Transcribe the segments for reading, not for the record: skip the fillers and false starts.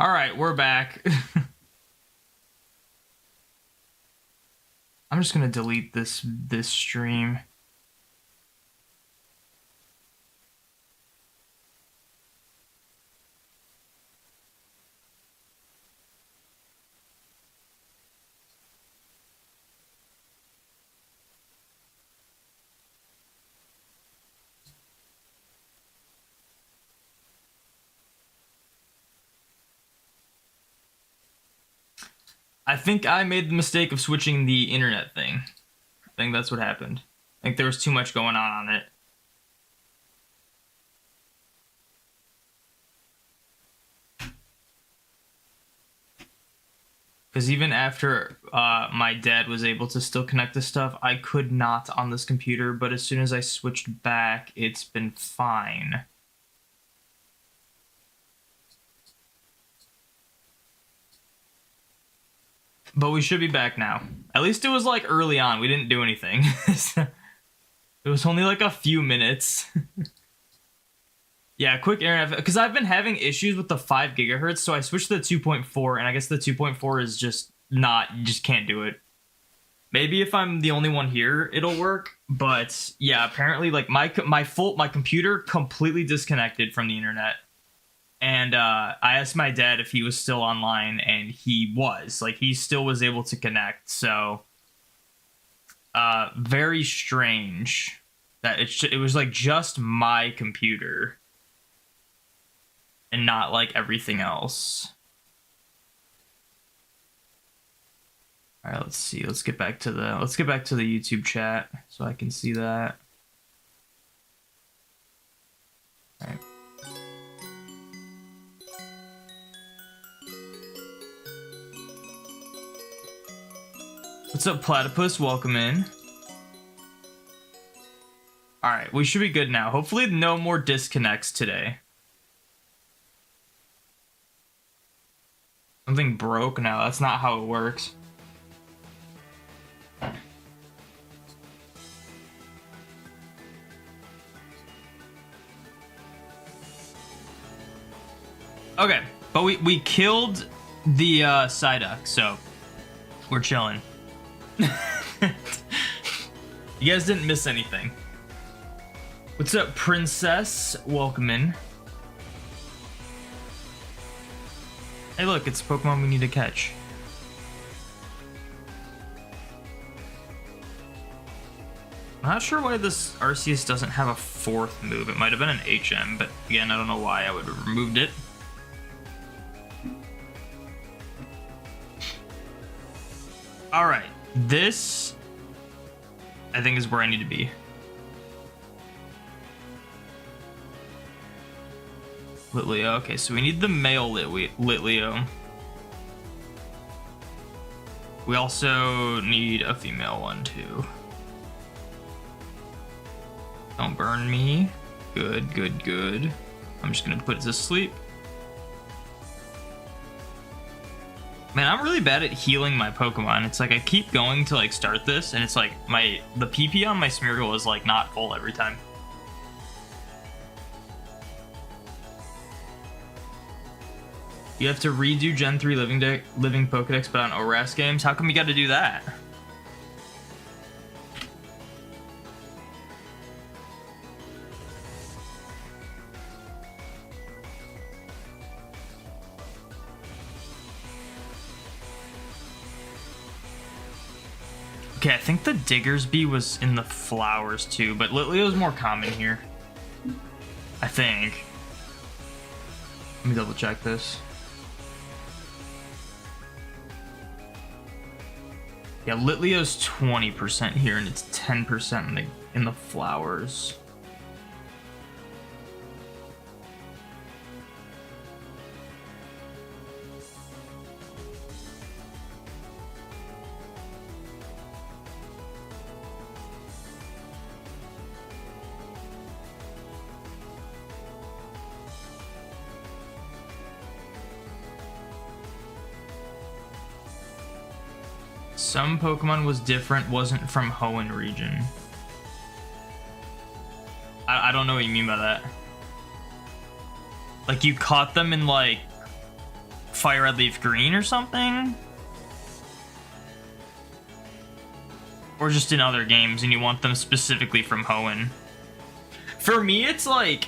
All right, we're back. I'm just gonna delete this stream. I think I made the mistake of switching the internet thing. I think that's what happened. I think there was too much going on it. Because even after my dad was able to still connect to stuff, I could not on this computer, but as soon as I switched back, it's been fine. But we should be back now. At least it was like early on. We didn't do anything. It was only like a few minutes. Yeah, quick internet. Because I've been having issues with the 5 gigahertz, so I switched to the 2.4, and I guess the 2.4 is just not, you just can't do it. Maybe if I'm the only one here, it'll work. But yeah, apparently like my computer completely disconnected from the internet. And I asked my dad if he was still online, and he was. Like, he still was able to connect, so... very strange that it was, like, just my computer. And not, like, everything else. Alright, let's see. Let's get back to the YouTube chat, so I can see that. Alright. What's up, Platypus? Welcome in. Alright, we should be good now. Hopefully no more disconnects today. Something broke? No, that's not how it works. Okay, but we killed the Psyduck, so we're chilling. You guys didn't miss anything. What's up, Princess? Welcome in. Hey, look, it's Pokemon we need to catch. I'm not sure why this Arceus doesn't have a 4th move. It might have been an HM, but again, I don't know why I would have removed it. Alright, this, I think, is where I need to be. Litleo, okay, so we need the male Litleo. We also need a female one, too. Don't burn me. Good, good, good. I'm just gonna put it to sleep. Man, I'm really bad at healing my Pokemon. It's like I keep going to like start this, and it's like the PP on my Smeargle is like not full every time. You have to redo Gen 3 Living Pokedex, but on ORAS games? How come you gotta do that? Okay, I think the Diggersby was in the flowers too, but Litleo's more common here. I think. Let me double check this. Yeah, Litleo's 20% here, and it's 10% in the flowers. Some Pokemon was different, wasn't from Hoenn region. I don't know what you mean by that. Like, you caught them in, like, Fire Red Leaf Green or something? Or just in other games and you want them specifically from Hoenn. For me, it's like,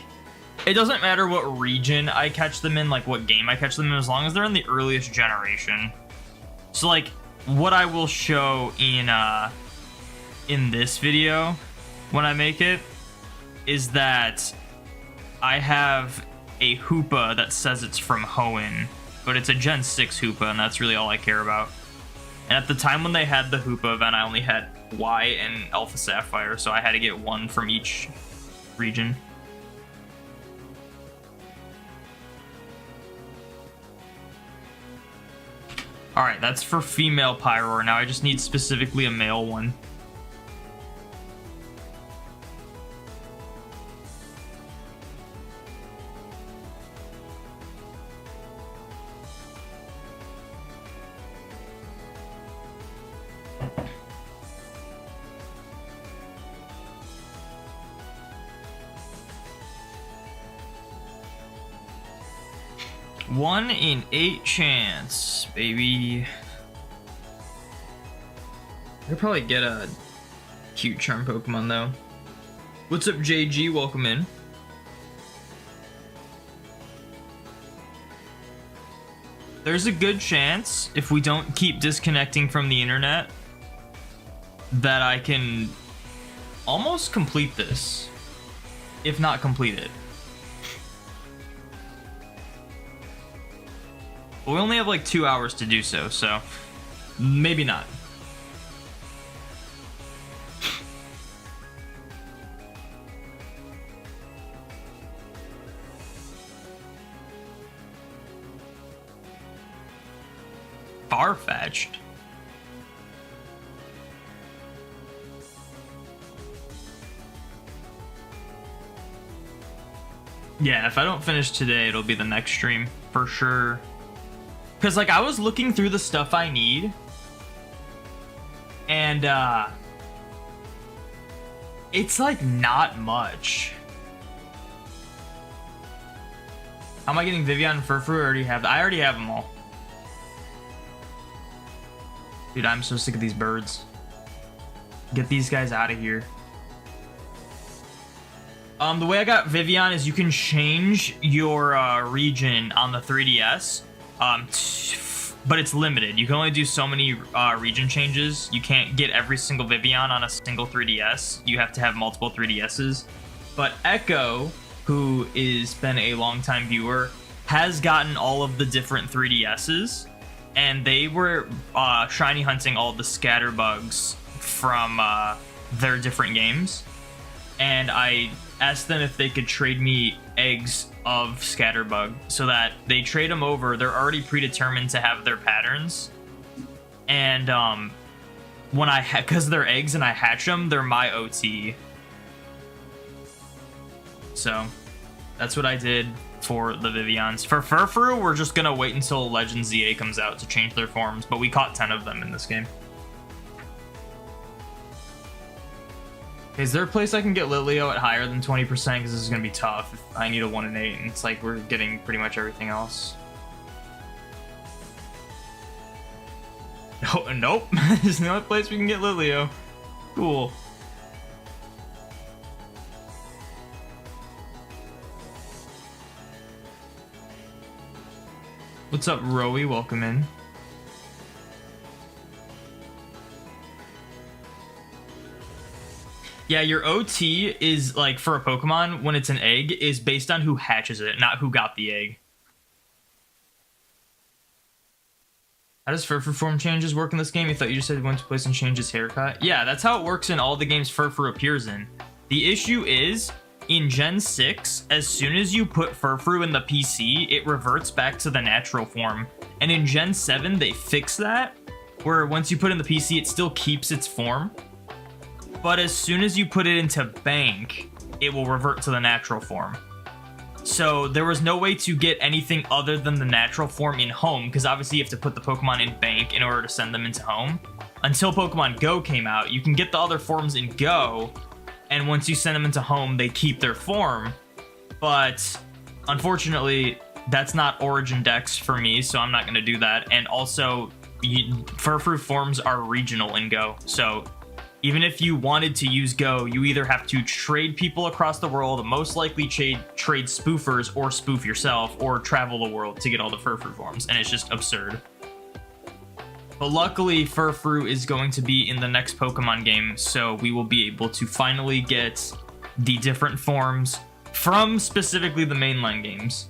it doesn't matter what region I catch them in, like what game I catch them in, as long as they're in the earliest generation. So like, what I will show in this video when I make it is that I have a Hoopa that says it's from Hoenn, but it's a Gen 6 Hoopa, and that's really all I care about. And at the time when they had the Hoopa event, I only had Y and Alpha Sapphire, so I had to get one from each region. Alright, that's for female Pyroar. Now I just need specifically a male one. One in 8 chance, baby. I could probably get a cute charm Pokemon though. What's up, JG? Welcome in. There's a good chance, if we don't keep disconnecting from the internet, that I can almost complete this, if not complete it. But we only have like 2 hours to do so, so maybe not. Far-fetched. Yeah, if I don't finish today, it'll be the next stream for sure. Because, like, I was looking through the stuff I need, and, it's, like, not much. How am I getting Vivian and Furfrou? I already have them all. Dude, I'm so sick of these birds. Get these guys out of here. The way I got Vivian is you can change your, region on the 3DS. But it's limited. You can only do so many region changes. You can't get every single Vivian on a single 3DS. You have to have multiple 3DSs. But Echo, who has been a longtime viewer, has gotten all of the different 3DSs, and they were shiny hunting all the scatterbugs from their different games. And I asked them if they could trade me eggs of Scatterbug, so that they trade them over. They're already predetermined to have their patterns, and when because they're eggs and I hatch them, they're my OT. So that's what I did for the Vivians. For Furfrou, we're just gonna wait until Legend ZA comes out to change their forms, but we caught 10 of them in this game. Is there a place I can get Litleo at higher than 20%? Because this is going to be tough. I need a 1 in 8, and it's like we're getting pretty much everything else. Oh, nope. This is the only place we can get Litleo. Cool. What's up, Rowie? Welcome in. Yeah, your OT is, like, for a Pokemon, when it's an egg, is based on who hatches it, not who got the egg. How does Furfrou form changes work in this game? You thought you just said you went to place and change his haircut? Yeah, that's how it works in all the games Furfrou appears in. The issue is, in Gen 6, as soon as you put Furfrou in the PC, it reverts back to the natural form. And in Gen 7, they fix that, where once you put in the PC, it still keeps its form. But as soon as you put it into Bank, it will revert to the natural form. So there was no way to get anything other than the natural form in Home, because obviously you have to put the Pokemon in Bank in order to send them into Home. Until Pokemon Go came out, you can get the other forms in Go, and once you send them into Home, they keep their form. But unfortunately, that's not Origin Dex for me, so I'm not going to do that. And also, Furfrou forms are regional in Go, so even if you wanted to use Go, you either have to trade people across the world, most likely trade spoofers or spoof yourself, or travel the world to get all the Furfrou forms, and it's just absurd. But luckily, Furfrou is going to be in the next Pokemon game, so we will be able to finally get the different forms from specifically the mainline games.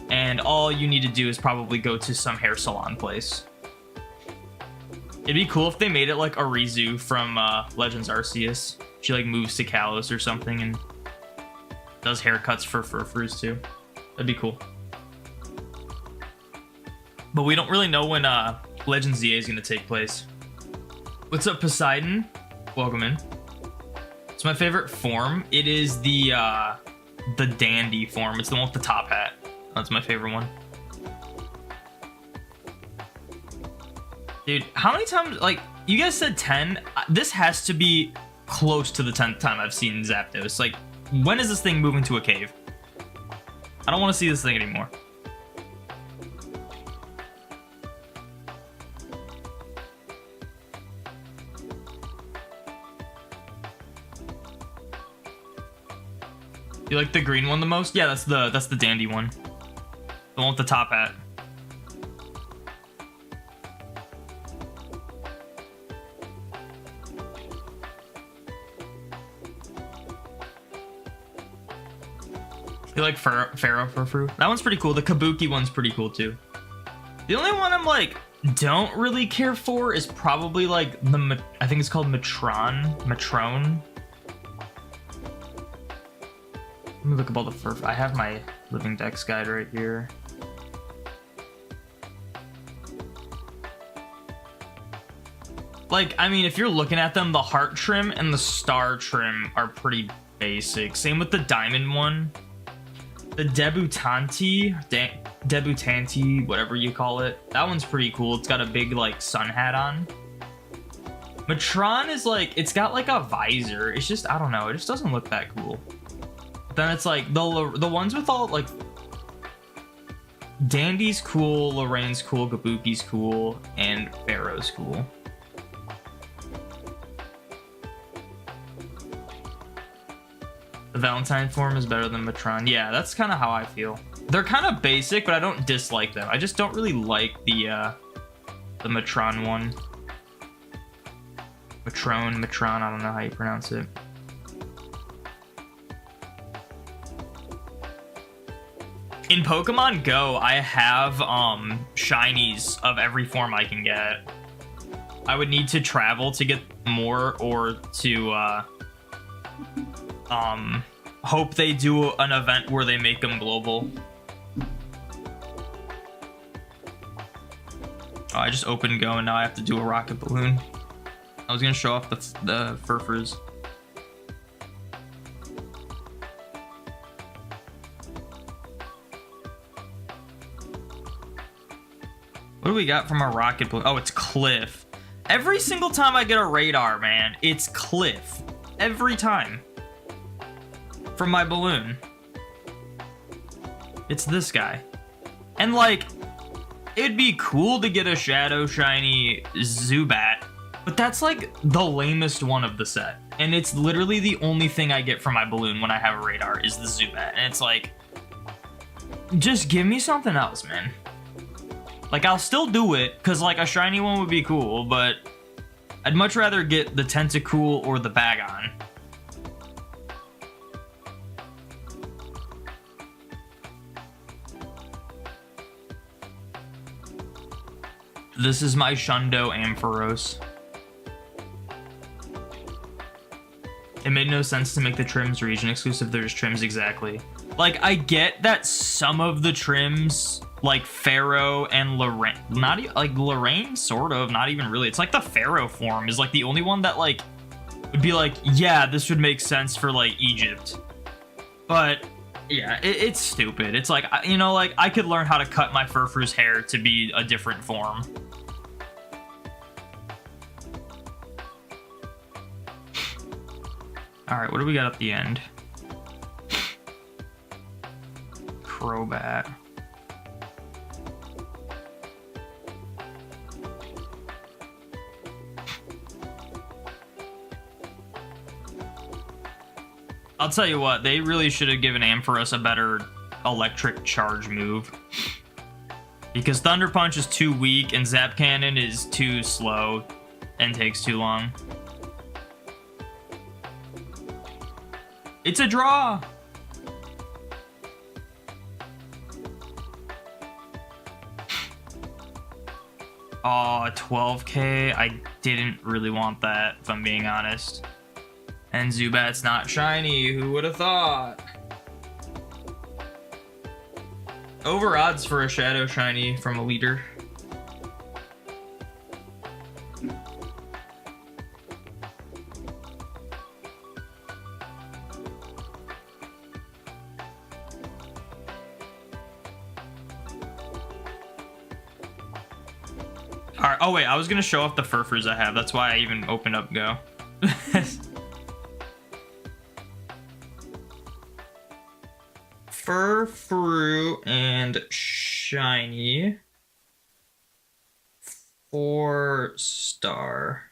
And all you need to do is probably go to some hair salon place. It'd be cool if they made it like Arizu from Legends Arceus. She like moves to Kalos or something and does haircuts for Furfrous too. That'd be cool. But we don't really know when Legends ZA is going to take place. What's up, Poseidon? Welcome in. It's my favorite form. It is the dandy form. It's the one with the top hat. That's my favorite one. Dude, how many times, like, you guys said 10? This has to be close to the 10th time I've seen Zapdos. Like, when is this thing moving to a cave? I don't want to see this thing anymore. You like the green one the most? Yeah, that's the dandy one. The one with the top hat. You like Furfrou? That one's pretty cool. The Kabuki one's pretty cool too. The only one I'm like don't really care for is probably like I think it's called Matrone. Let me look up all the Furfrou. I have my Living Dex guide right here. Like, I mean, if you're looking at them, the heart trim and the star trim are pretty basic. Same with the diamond one. The Debutante, whatever you call it. That one's pretty cool. It's got a big, like, sun hat on. Matron is, like, it's got, like, a visor. It's just, I don't know. It just doesn't look that cool. Then it's, like, the ones with all, like... Dandy's cool, Lorraine's cool, Kabuki's cool, and Pharaoh's cool. The Valentine form is better than Matron. Yeah, that's kind of how I feel. They're kind of basic, but I don't dislike them. I just don't really like the Matron one. Matron, I don't know how you pronounce it. In Pokemon Go, I have shinies of every form I can get. I would need to travel to get more, or to hope they do an event where they make them global. Oh, I just opened Go and now I have to do a rocket balloon. I was gonna show off the Furfrous. What do we got from our rocket balloon? Oh, it's Cliff. Every single time I get a radar, man, it's Cliff. Every time. From my balloon. It's this guy. And, like, it'd be cool to get a Shadow Shiny Zubat, but that's, like, the lamest one of the set. And it's literally the only thing I get from my balloon when I have a radar is the Zubat. And it's like, just give me something else, man. Like, I'll still do it, because, like, a shiny one would be cool, but I'd much rather get the Tentacool or the Bagon. This is my Shundo Ampharos. It made no sense to make the trims region exclusive. There's trims exactly. Like, I get that some of the trims, like Pharaoh and Lorraine, like Lorraine, sort of, not even really. It's like the Pharaoh form is like the only one that like would be like, yeah, this would make sense for like Egypt. But yeah, it's stupid. It's like, you know, like I could learn how to cut my Furfrou's hair to be a different form. All right, what do we got at the end? Crobat. I'll tell you what, they really should have given Ampharos a better electric charge move. Because Thunder Punch is too weak and Zap Cannon is too slow and takes too long. It's a draw! Oh, 12k? I didn't really want that, if I'm being honest. And Zubat's not shiny, who would have thought? Over odds for a Shadow shiny from a leader. Alright, oh wait, I was gonna show off the Furfrous I have. That's why I even opened up Go. Furfrou and shiny 4-star.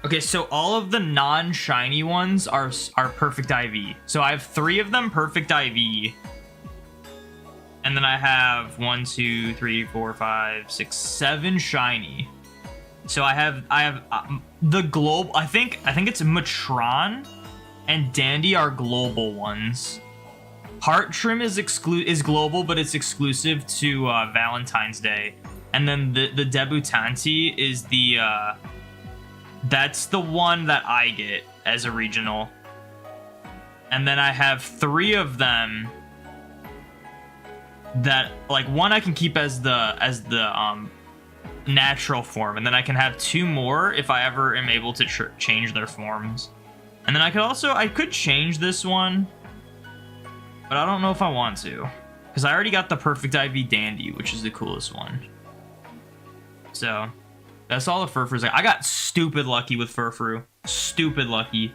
Okay, so all of the non-shiny ones are perfect IV. So I have 3 of them perfect IV. And then I have 1, 2, 3, 4, 5, 6, 7 shiny. So I have the global. I think it's Matron and Dandy are global ones. Heart Trim is global, but it's exclusive to Valentine's Day. And then the Debutante is the that's the one that I get as a regional. And then I have 3 of them that, like, one I can keep as the natural form, and then I can have 2 more if I ever am able to change their forms. And then I could change this one, but I don't know if I want to, because I already got the perfect IV Dandy, which is the coolest one. So that's all the Furfrous. I got stupid lucky with Furfrou. Stupid lucky.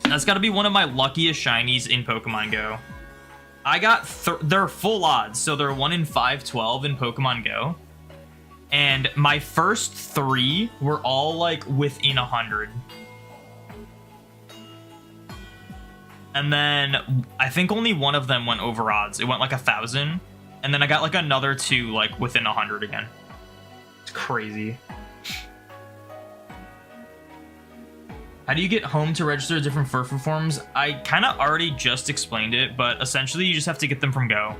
That's got to be one of my luckiest shinies in Pokemon Go. I got they're full odds, so they're 1 in 512 in Pokemon Go. And my first 3 were all like within 100. And then I think only one of them went over odds. It went like 1,000. And then I got like another 2 like within 100 again. It's crazy. How do you get home to register different Furfrou forms? I kind of already just explained it, but essentially you just have to get them from Go.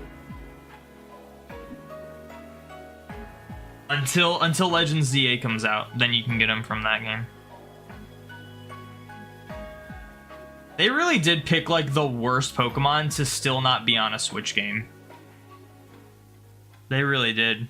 Until Legends ZA comes out, then you can get them from that game. They really did pick like the worst Pokemon to still not be on a Switch game. They really did.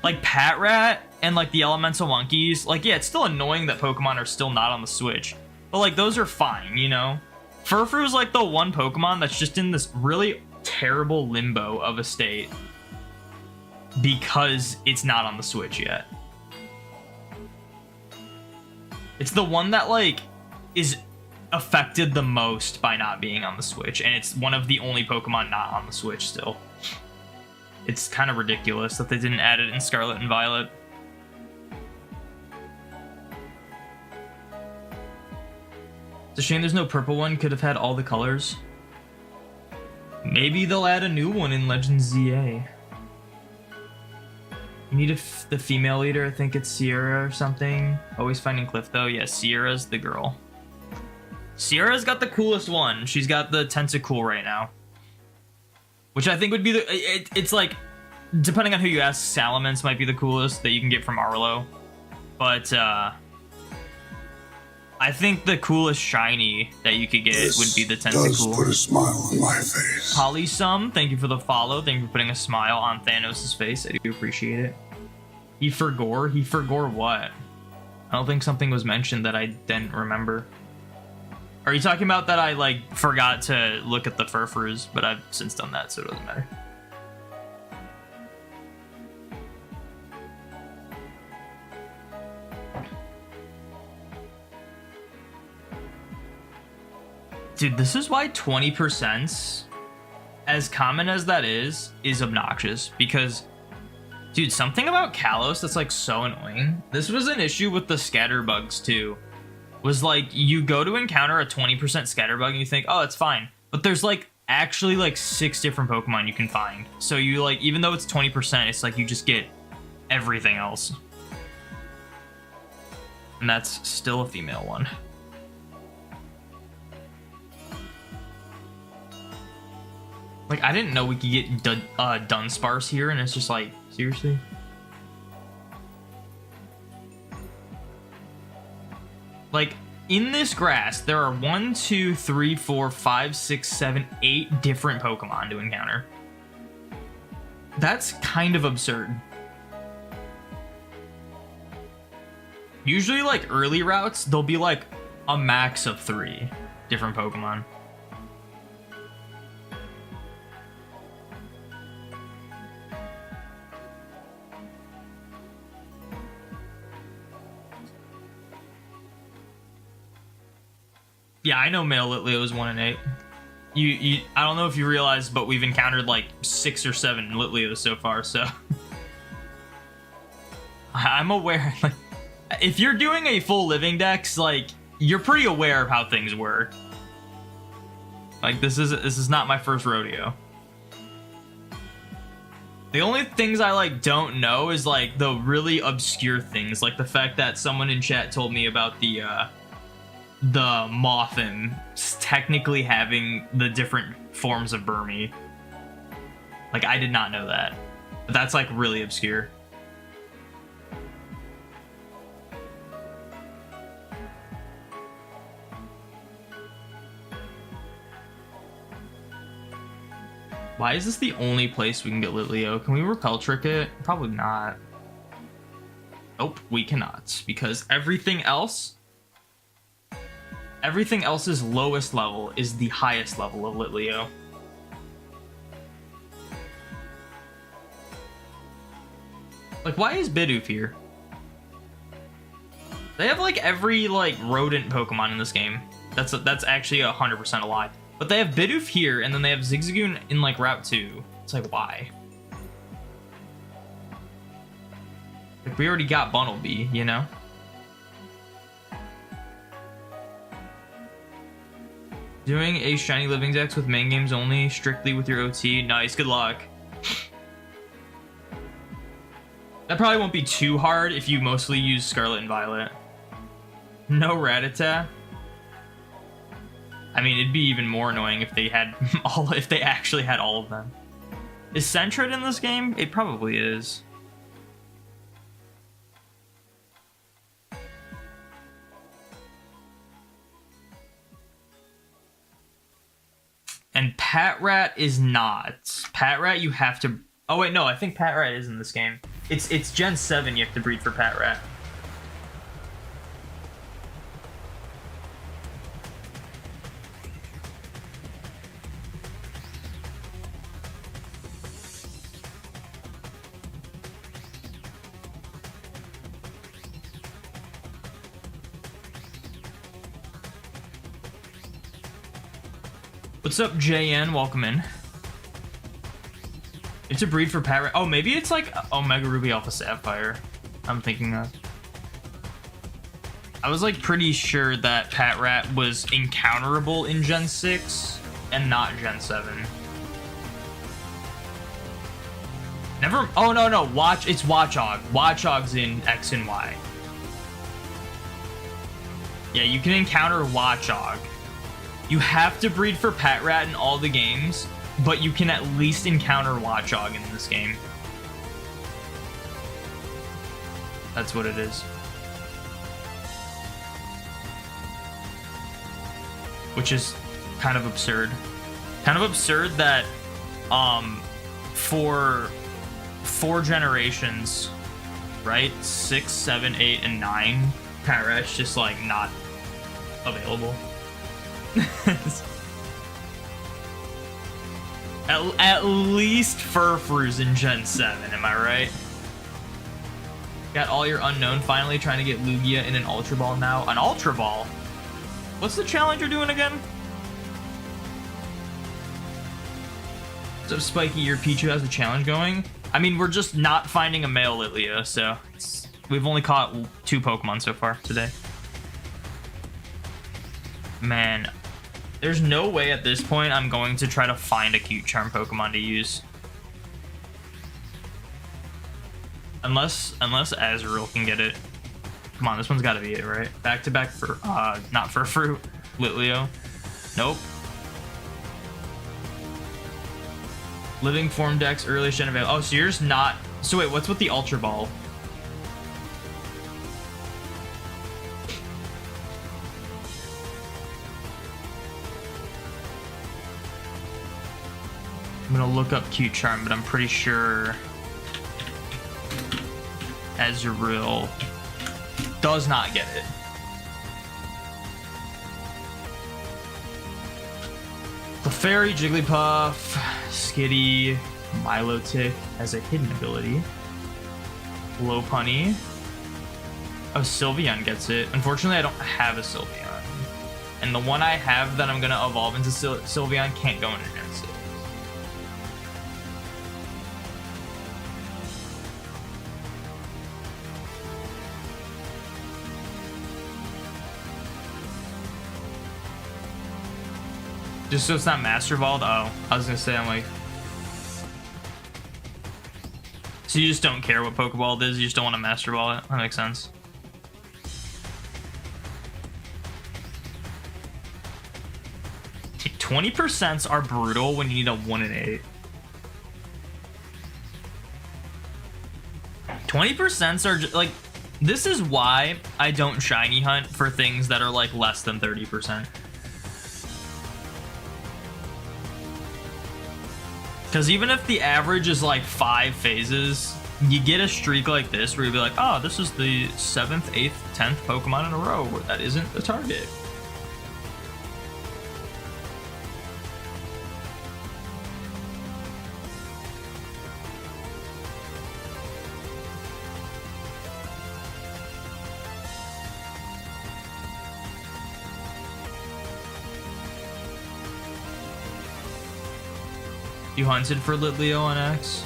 Like Patrat and like the Elemental Monkeys, like, yeah, it's still annoying that Pokemon are still not on the Switch, but like those are fine, you know? Furfrou is like the one Pokemon that's just in this really terrible limbo of a state because it's not on the Switch yet. It's the one that like is affected the most by not being on the Switch, and it's one of the only Pokemon not on the Switch still. It's kind of ridiculous that they didn't add it in Scarlet and Violet. It's a shame there's no purple one. Could have had all the colors. Maybe they'll add a new one in Legends ZA. You need the female leader. I think it's Sierra or something. Always finding Cliff though. Yeah, Sierra's the girl. Sierra's got the coolest one. She's got the Tentacool right now, which I think would be the... It's like, depending on who you ask, Salamence might be the coolest that you can get from Arlo. But, I think the coolest shiny that you could get would be the Tentacool. Does put a smile on my face. Polysum, thank you for the follow. Thank you for putting a smile on Thanos' face. I do appreciate it. He forgore? He forgore what? I don't think something was mentioned that I didn't remember. Are you talking about that I, like, forgot to look at the Furfrous, but I've since done that, so it doesn't matter. Dude, this is why 20%, as common as that is obnoxious, because Dude, something about Kalos that's like so annoying. This was an issue with the scatter bugs too. Was like you go to encounter a 20% scatter bug and you think, oh, it's fine. But there's like actually like 6 different Pokemon you can find. So you like, even though it's 20%, it's like you just get everything else. And that's still a female one. Like, I didn't know we could get Dunsparce here, and it's just like, seriously? Like, in this grass, there are 1, 2, 3, 4, 5, 6, 7, 8 different Pokemon to encounter. That's kind of absurd. Usually, like, early routes, there'll be, like, a max of 3 different Pokemon. Yeah, I know male Litleo is 1 in 8. I don't know if you realize, but we've encountered like 6 or 7 Litleos so far, so I'm aware. Like, if you're doing a full living dex, like, you're pretty aware of how things work. Like, this is not my first rodeo. The only things I like don't know is like the really obscure things, like the fact that someone in chat told me about the Mothim technically having the different forms of Burmy. Like, I did not know that. But that's like really obscure. Why is this the only place we can get Litleo? Can we repel trick it? Probably not. Nope, we cannot, because everything else's lowest level is the highest level of Litleo. Like, why is Bidoof here? They have like every like rodent Pokemon in this game. That's actually 100% a lie. But they have Bidoof here, and then they have Zigzagoon in like Route 2. It's like, why? Like, we already got Bunnelby, you know? Doing a shiny living dex with main games only, strictly with your OT. Nice, good luck. That probably won't be too hard if you mostly use Scarlet and Violet. No Rattata. I mean, it'd be even more annoying if they had if they actually had all of them. Is Sentret in this game? It probably is. And Patrat is not. Patrat, you have to... Oh, wait, no, I think Patrat is in this game. It's Gen 7 you have to breed for Patrat. What's up, JN? Welcome in. It's a breed for Patrat. Oh, maybe it's like Omega Ruby Alpha Sapphire. I'm thinking of. I was like pretty sure that Patrat was encounterable in Gen 6 and not Gen 7. Never. Oh no. It's Watchog. Watchog's in X and Y. Yeah, you can encounter Watchog. You have to breed for Patrat in all the games, but you can at least encounter Watchog in this game. That's what it is. Which is kind of absurd. Kind of absurd that for 4 generations, right? 6, 7, 8, and 9, Patrat's just like not available. At least Furfrou's in Gen 7, am I right? Got all your unknown finally, trying to get Lugia in an Ultra Ball now. An Ultra Ball? What's the challenge you're doing again? What's up, Spiky? Your Pichu has the challenge going? I mean, we're just not finding a male Litleo, so we've only caught 2 Pokemon so far today. Man, there's no way at this point I'm going to try to find a cute charm Pokemon to use. Unless Azrael can get it. Come on, this one's got to be it, right? Back to back for not Furfrou, Litleo. Nope. Living Form Dex, earliest gen available. Oh, so you're just not. So wait, what's with the Ultra Ball? I'm gonna look up cute charm, but I'm pretty sure Azrael does not get it. Clefairy, Jigglypuff, Skitty, Milotic has a hidden ability. Lopunny. Oh, Sylveon gets it. Unfortunately, I don't have a Sylveon. And the one I have that I'm going to evolve into Sylveon can't go into Gen 6. Just so it's not Master Evolved? Oh, I was gonna say, I'm like... So you just don't care what Pokeball it is, you just don't want to Master Ball it? That makes sense. Okay, 20% are brutal when you need a 1 in 8. 20% are just, like... This is why I don't shiny hunt for things that are like less than 30%. Because even if the average is like 5 phases, you get a streak like this where you'll be like, oh, this is the 7th, 8th, 10th Pokemon in a row where that isn't the target. You hunted for Litleo on X?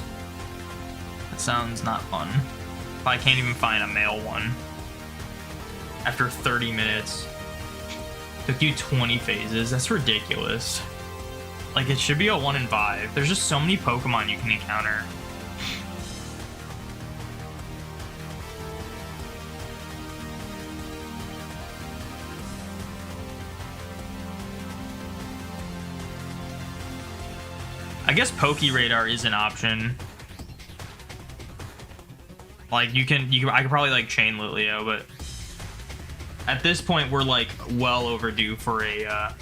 That sounds not fun. I can't even find a male one. After 30 minutes. Took you 20 phases. That's ridiculous. Like, it should be a 1 in 5. There's just so many Pokemon you can encounter. I guess Pokeradar is an option. Like I could probably like chain Litleo, but at this point we're like well overdue for a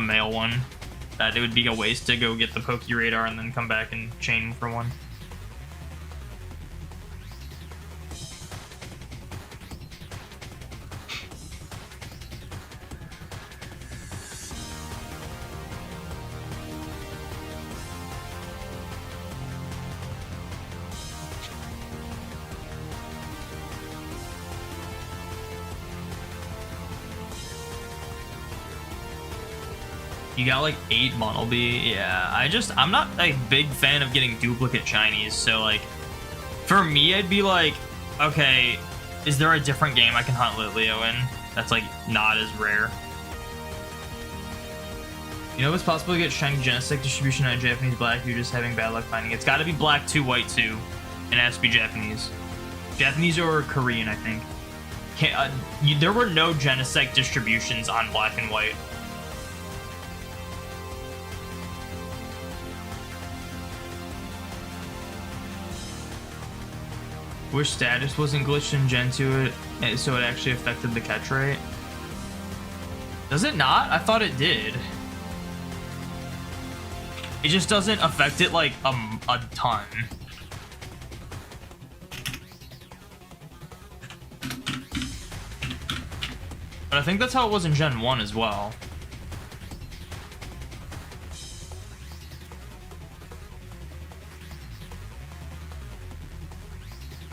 male one. That it would be a waste to go get the Pokeradar and then come back and chain for one. You got like 8 Bunnelby. Yeah, I'm not a big fan of getting duplicate shinies. So like, for me, I'd be like, okay, is there a different game I can hunt Litleo in that's like not as rare? You know if it's possible to get shiny genetic distribution on Japanese black, you're just having bad luck finding it. It's got to be black 2, white 2, and it has to be Japanese. Japanese or Korean, I think. There were no genetic distributions on black and white. Wish status wasn't glitched in Gen 2, so it actually affected the catch rate. Does it not? I thought it did. It just doesn't affect it like a ton. But I think that's how it was in Gen 1 as well.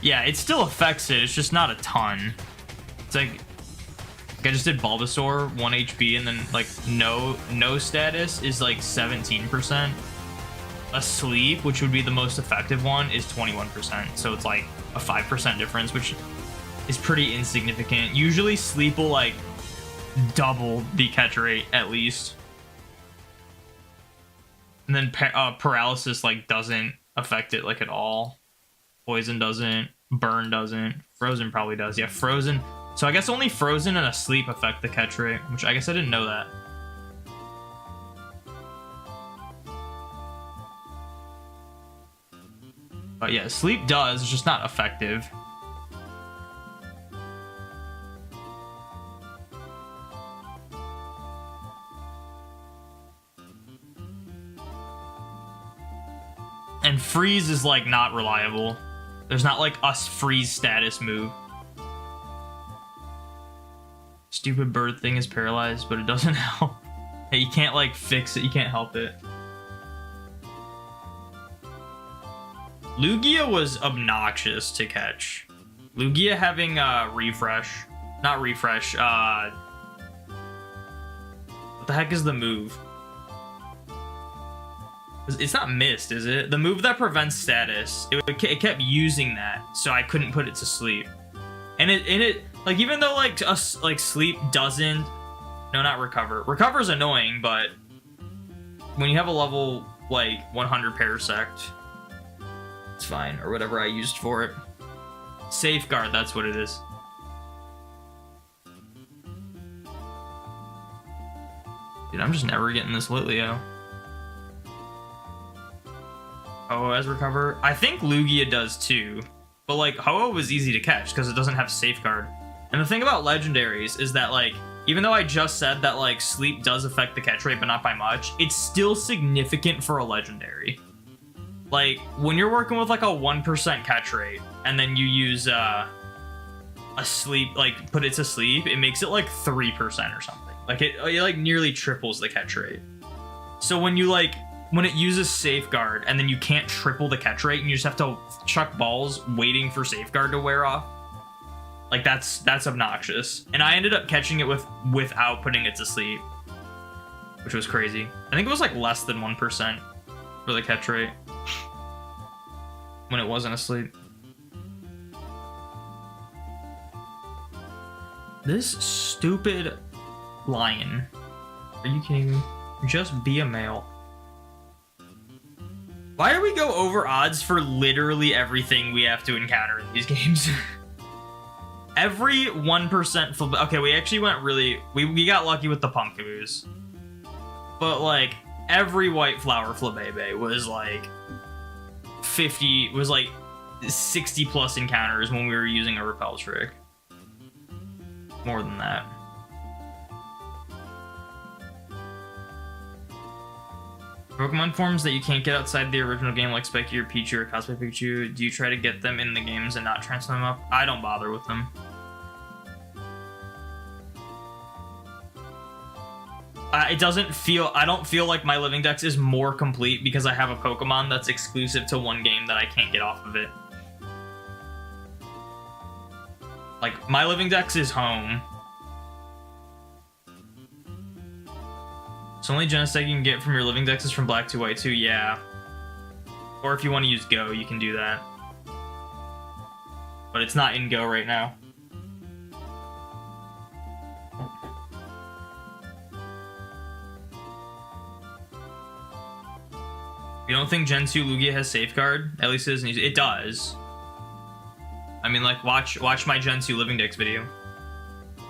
Yeah, it still affects it, it's just not a ton. It's like I just did Bulbasaur, 1 HP, and then like no status is like 17%. asleep, which would be the most effective one, is 21%. So it's like a 5% difference, which is pretty insignificant. Usually sleep will like double the catch rate at least. And then paralysis like doesn't affect it like at all. Poison doesn't. Burn doesn't. Frozen probably does. Yeah, frozen. So I guess only frozen and asleep affect the catch rate, which I guess I didn't know that. But yeah, sleep does, it's just not effective. And freeze is like not reliable. There's not like a freeze status move. Stupid bird thing is paralyzed, but it doesn't help. Hey, you can't like fix it, you can't help it. Lugia was obnoxious to catch. Lugia having refresh. Not refresh, what the heck is the move? It's not mist, is it? The move that prevents status. It kept using that, so I couldn't put it to sleep. And it like, even though like sleep doesn't, no, not recover. Recover's annoying, but when you have a level like 100 parasect, it's fine, or whatever I used for it. Safeguard, that's what it is. Dude, I'm just never getting this Litleo. Ho-Oh has recover. I think Lugia does too. But like, Ho-Oh was easy to catch because it doesn't have safeguard. And the thing about legendaries is that like, even though I just said that like sleep does affect the catch rate but not by much, it's still significant for a legendary. Like, when you're working with like a 1% catch rate and then you use a sleep, like put it to sleep, it makes it like 3% or something. Like it like nearly triples the catch rate. So when you like, when it uses safeguard and then you can't triple the catch rate and you just have to chuck balls waiting for safeguard to wear off, like that's obnoxious. And I ended up catching it without putting it to sleep, which was crazy. I think it was like less than 1% for the catch rate when it wasn't asleep. This stupid lion. Are you kidding me? Just be a male. Why do we go over odds for literally everything we have to encounter in these games? Every 1% flip. Okay, we actually went really. We got lucky with the Punkaboos. But like, every white flower Flabebe was like 50, was like 60 plus encounters when we were using a repel trick. More than that. Pokemon forms that you can't get outside the original game, like Spiky or Pichu or Cosplay Pikachu, do you try to get them in the games and not transfer them up? I don't bother with them. It doesn't feel, I don't feel like my Living Dex is more complete because I have a Pokemon that's exclusive to one game that I can't get off of it. Like, my Living Dex is home. So only Genesect you can get from your Living Dex is from Black 2 White 2, yeah. Or if you want to use Go, you can do that. But it's not in Go right now. You don't think Gen 2 Lugia has Safeguard? At least it doesn't use it. It does. I mean, like, watch my Gen 2 Living Dex video.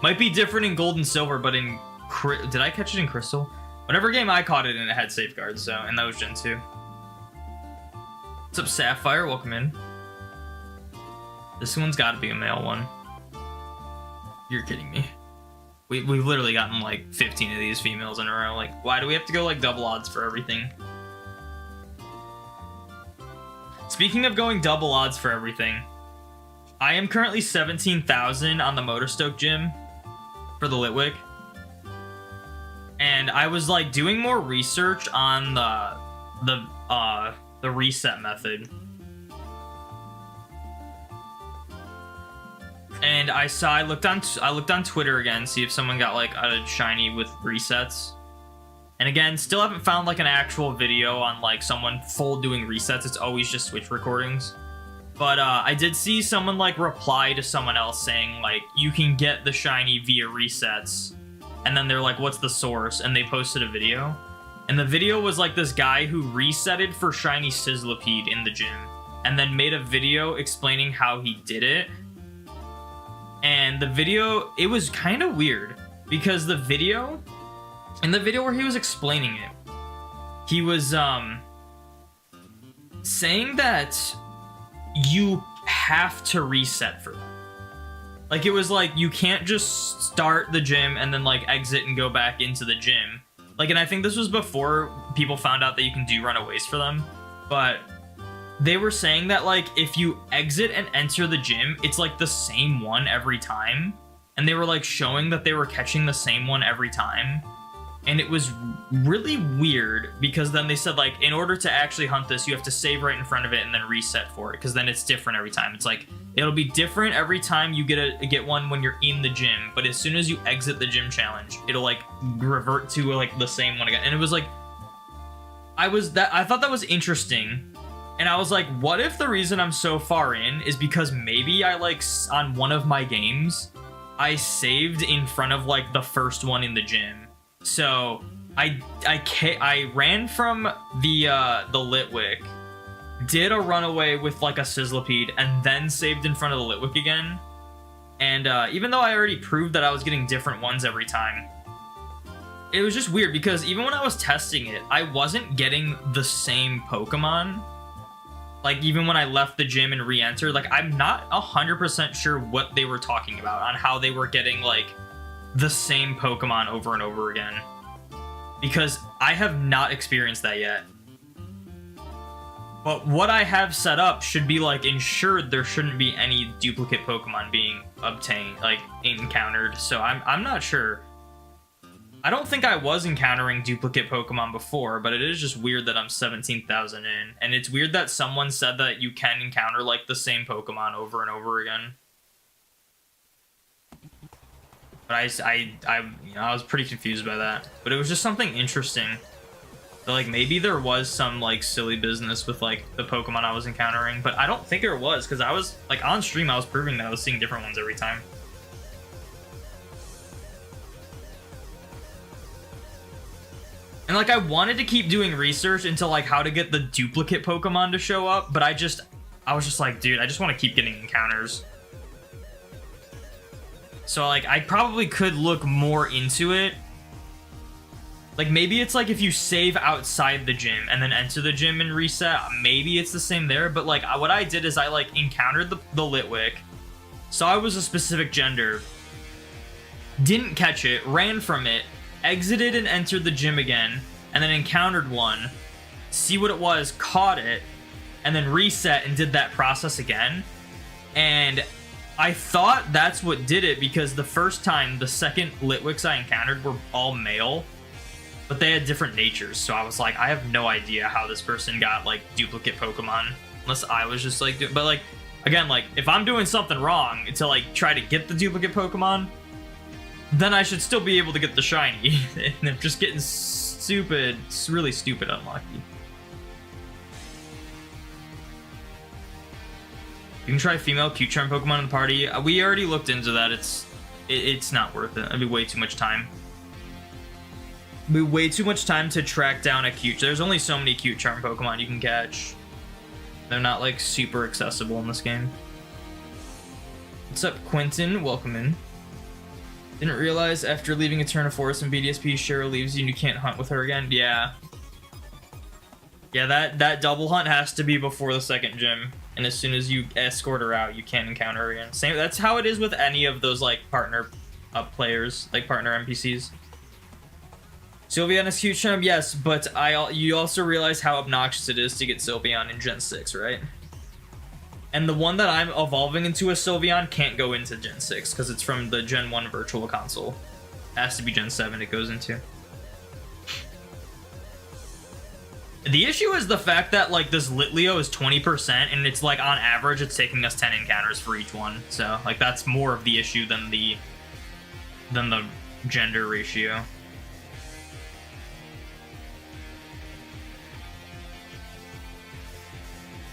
Might be different in Gold and Silver, but in... Did I catch it in Crystal? Whatever game I caught it in, it had Safeguard, so... And that was Gen 2. What's up, Sapphire? Welcome in. This one's gotta be a male one. You're kidding me. We've literally gotten, like, 15 of these females in a row. Like, why do we have to go, like, double odds for everything? Speaking of going double odds for everything, I am currently 17,000 on the Motorstoke gym for the Litwick. And I was like doing more research on the reset method. And I looked on Twitter again, see if someone got like a shiny with resets. And again, still haven't found like an actual video on like someone full doing resets. It's always just Switch recordings. But I did see someone like reply to someone else saying like, you can get the shiny via resets. And then they're like, what's the source? And they posted a video. And the video was like this guy who resetted for shiny Sizzlipede in the gym. And then made a video explaining how he did it. And the video, it was kind of weird. Because in the video where he was explaining it, he was saying that you have to reset for that. Like, it was like, you can't just start the gym and then like exit and go back into the gym. Like, and I think this was before people found out that you can do runaways for them. But they were saying that like, if you exit and enter the gym, it's like the same one every time. And they were like showing that they were catching the same one every time. And it was really weird because then they said like, in order to actually hunt this, you have to save right in front of it and then reset for it. Because then it's different every time. It's like, it'll be different every time you get one when you're in the gym. But as soon as you exit the gym challenge, it'll like revert to like the same one again. And it was like, I thought that was interesting. And I was like, what if the reason I'm so far in is because maybe I like on one of my games, I saved in front of like the first one in the gym. So I ran from the Litwick, did a runaway with like a Sizzlipede, and then saved in front of the Litwick again. And even though I already proved that I was getting different ones every time, it was just weird because even when I was testing it, I wasn't getting the same Pokemon. Like, even when I left the gym and re-entered, like, I'm not 100% sure what they were talking about on how they were getting, like, the same Pokemon over and over again. Because I have not experienced that yet. But what I have set up should be, like, ensured there shouldn't be any duplicate Pokemon being obtained, like, encountered. So I'm not sure. I don't think I was encountering duplicate Pokemon before, but it is just weird that I'm 17,000 in. And it's weird that someone said that you can encounter, like, the same Pokemon over and over again. But I was pretty confused by that. But it was just something interesting. So, like, maybe there was some, like, silly business with, like, the Pokemon I was encountering. But I don't think there was, because I was, like, on stream, I was proving that I was seeing different ones every time. And, like, I wanted to keep doing research into, like, how to get the duplicate Pokemon to show up, but I was just like, dude, I just want to keep getting encounters. So, like, I probably could look more into it. Like, maybe it's, like, if you save outside the gym and then enter the gym and reset, maybe it's the same there. But, like, what I did is I, like, encountered the Litwick, saw it was a specific gender, didn't catch it, ran from it, exited and entered the gym again, and then encountered one, see what it was, caught it, and then reset and did that process again. And I thought that's what did it, because the first time, the second Litwicks I encountered were all male, but they had different natures. So I was like, I have no idea how this person got, like, duplicate Pokemon, unless I was just like, but, like, again, like, if I'm doing something wrong to, like, try to get the duplicate Pokemon, then I should still be able to get the shiny. And I'm just getting stupid, really stupid unlucky. You can try female cute charm Pokemon in the party. We already looked into that. It's not worth it. It'd be way too much time. It'd be way too much time to track down a cute. There's only so many cute charm Pokemon you can catch. They're not, like, super accessible in this game. What's up, Quentin? Welcome in. Didn't realize after leaving Eterna Forest and BDSP, Cheryl leaves you and you can't hunt with her again. Yeah. Yeah, that double hunt has to be before the second gym. And as soon as you escort her out, you can't encounter her again. Same. That's how it is with any of those, like, partner players, like partner NPCs. Sylveon's cute charm, yes, but you also realize how obnoxious it is to get Sylveon in Gen 6, right? And the one that I'm evolving into a Sylveon can't go into Gen 6 because it's from the Gen 1 Virtual Console. It has to be Gen 7 it goes into. The issue is the fact that, like, this Litleo is 20%, and it's, like, on average, it's taking us 10 encounters for each one. So, like, that's more of the issue than the gender ratio.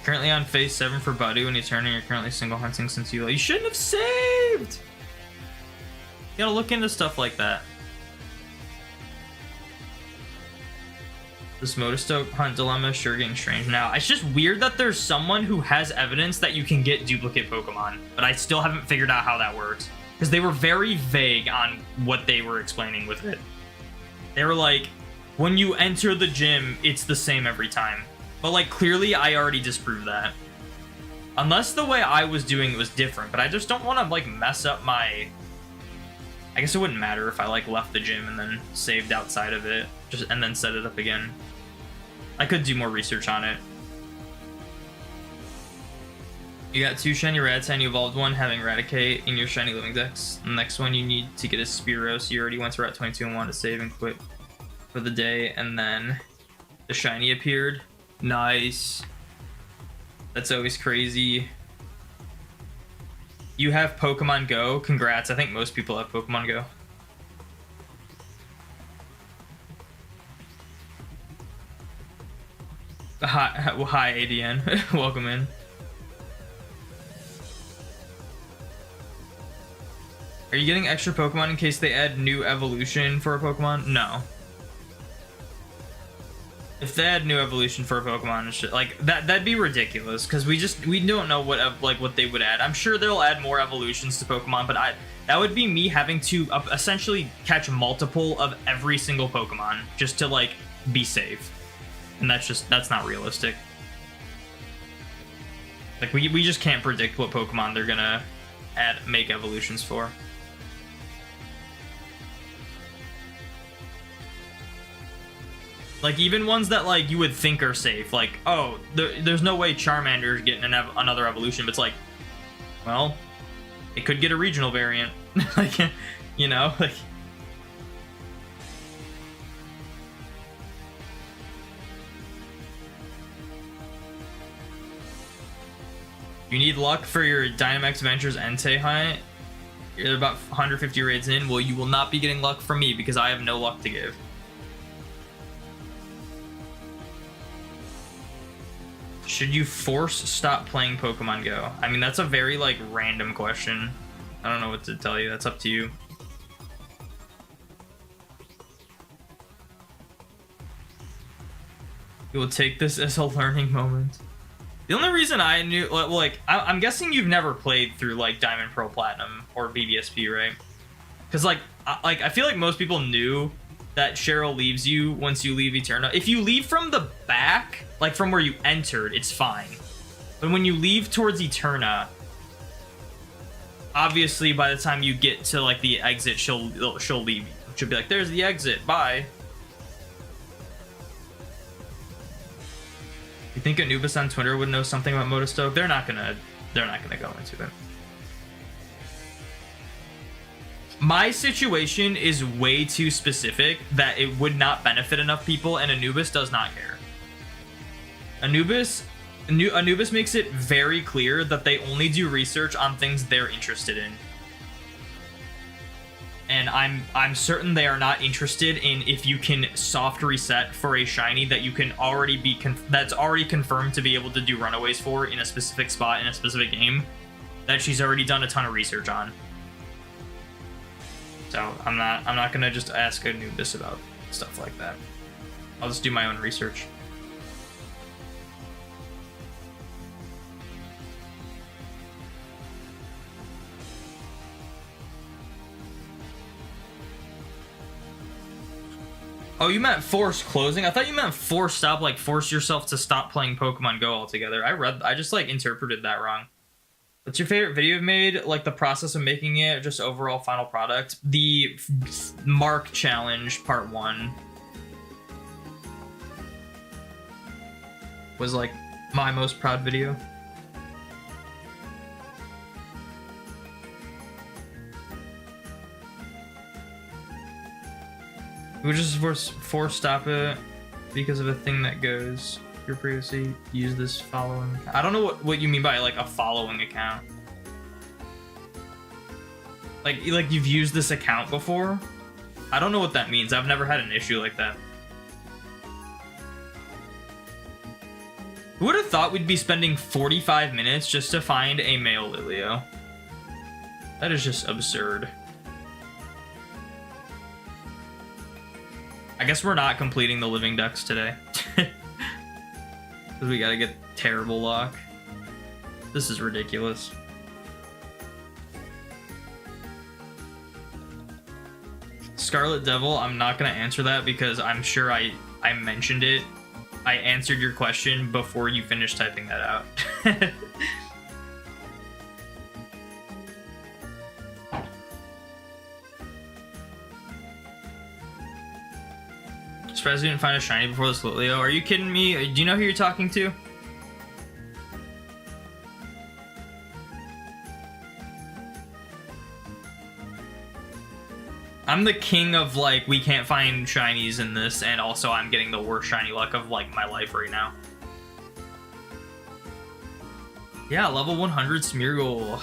Currently on phase 7 for Buddy. When you turn and you're currently single hunting since you shouldn't have saved. You gotta look into stuff like that. This Motorstoke hunt dilemma is sure getting strange now. It's just weird that there's someone who has evidence that you can get duplicate Pokemon, but I still haven't figured out how that works. Because they were very vague on what they were explaining with it. They were like, when you enter the gym, it's the same every time. But like, clearly I already disproved that. Unless the way I was doing it was different, but I just don't want to like mess up my... I guess it wouldn't matter if I like left the gym and then saved outside of it, and then set it up again. I could do more research on it. You got 2 shiny Rattata, you evolved one, having Eradicate in your shiny Living Dex. The next one you need to get a Spearow, so you already went to Route 22 and wanted to save and quit for the day, and then the shiny appeared. Nice. That's always crazy. You have Pokemon Go. Congrats. I think most people have Pokemon Go. Hi ADN. Welcome in. Are you getting extra Pokemon in case they add new evolution for a Pokemon? No. If they add new evolution for a Pokemon and shit like that'd be ridiculous, because we don't know what they would add. I'm sure they'll add more evolutions to Pokemon, but that would be me having to essentially catch multiple of every single Pokemon just to like be safe, and that's not realistic. Like we just can't predict what Pokemon they're gonna make evolutions for. Like, even ones that, like, you would think are safe. Like, oh, there's no way Charmander's getting another evolution. But it's like, well, it could get a regional variant. Like, you know? Like... You need luck for your Dynamax Ventures Entei hunt. You're about 150 raids in. Well, you will not be getting luck from me because I have no luck to give. Should you force stop playing Pokemon Go? I mean, that's a very, like, random question. I don't know what to tell you. That's up to you. You will take this as a learning moment. The only reason I knew, like, I'm guessing you've never played through, like, Diamond, Pearl, Platinum, or BDSP, right? Because, like, I feel like most people knew that Cheryl leaves you once you leave Eterna. If you leave from the back, like from where you entered, it's fine. But when you leave towards Eterna, obviously by the time you get to like the exit, she'll leave you. She'll be like, "There's the exit. Bye." You think Anubis on Twitter would know something about Motorstoke? They're not gonna go into it. My situation is way too specific that it would not benefit enough people, and Anubis does not care. Anubis makes it very clear that they only do research on things they're interested in. And I'm certain they are not interested in if you can soft reset for a shiny that you can already be that's already confirmed to be able to do runaways for in a specific spot in a specific game that she's already done a ton of research on. So I'm not gonna just ask Anubis about stuff like that. I'll just do my own research. Oh, you meant force closing? I thought you meant force stop, like force yourself to stop playing Pokemon Go altogether. I just like interpreted that wrong. What's your favorite video you've made? Like the process of making it, just overall final product? The Mark Challenge Part 1 was like my most proud video. We just force stop it because of a thing that goes. Your previously used this following. I don't know what you mean by like a following account. Like you've used this account before? I don't know what that means. I've never had an issue like that. Who would have thought we'd be spending 45 minutes just to find a male Litleo? That is just absurd. I guess we're not completing the Living Dex today. Because we gotta get terrible luck. This is ridiculous. Scarlet Devil, I'm not gonna answer that because I'm sure I mentioned it. I answered your question before you finished typing that out. Surprised you didn't find a shiny before this Litleo. Are you kidding me? Do you know who you're talking to? I'm the king of, like, we can't find shinies in this, and also I'm getting the worst shiny luck of, like, my life right now. Yeah, level 100 Smeargle.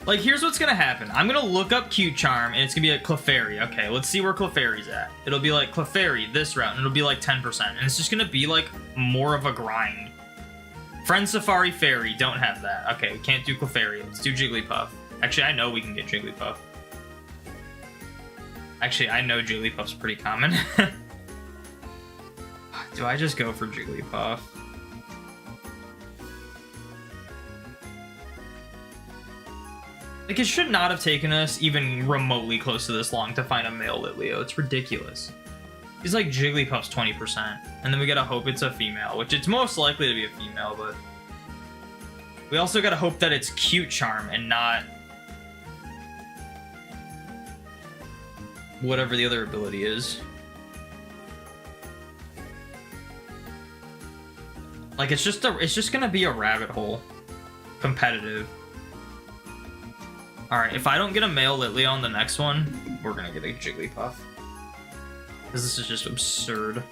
Like, here's what's gonna happen. I'm gonna look up Cute Charm, and it's gonna be like Clefairy. Okay, let's see where Clefairy's at. It'll be like Clefairy, this route, and it'll be like 10%. And it's just gonna be, like, more of a grind. Friend Safari Fairy, don't have that. Okay, we can't do Clefairy. Let's do Jigglypuff. Actually, I know we can get Jigglypuff. Actually, I know Jigglypuff's pretty common. Do I just go for Jigglypuff? Like, it should not have taken us even remotely close to this long to find a male Litleo. It's ridiculous. He's like Jigglypuff's 20%. And then we gotta hope it's a female, which it's most likely to be a female, but... we also gotta hope that it's Cute Charm and not... whatever the other ability is. Like, it's just gonna be a rabbit hole. Competitive. Alright, if I don't get a male Litleo on the next one, we're gonna get a Jigglypuff. Because this is just absurd.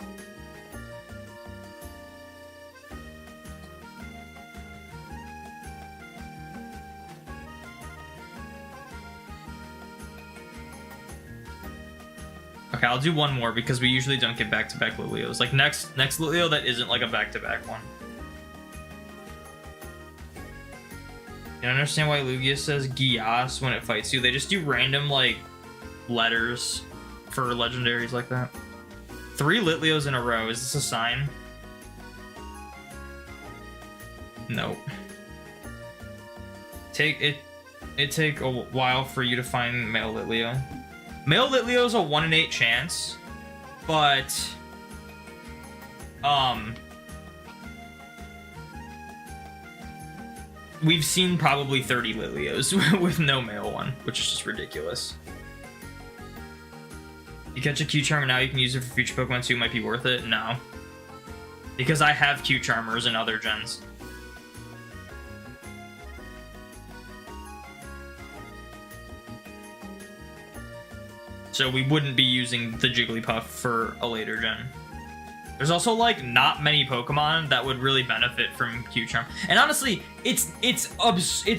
Okay, I'll do one more because we usually don't get back-to-back Litleos. Like, next Litleo that isn't like a back-to-back one. You don't understand why Lugia says Gias when it fights you. They just do random, like, letters for legendaries like that. 3 Litleos in a row. Is this a sign? Nope. It take a while for you to find male Litleo. Male Litleo is a 1 in 8 chance, but we've seen probably 30 Litleos with no male one, which is just ridiculous. You catch a Cute Charmer now, you can use it for future Pokemon too. Might be worth it? No. Because I have Cute Charmers in other gens. So we wouldn't be using the Jigglypuff for a later gen. There's also, like, not many Pokemon that would really benefit from Cute Charm. And honestly, it's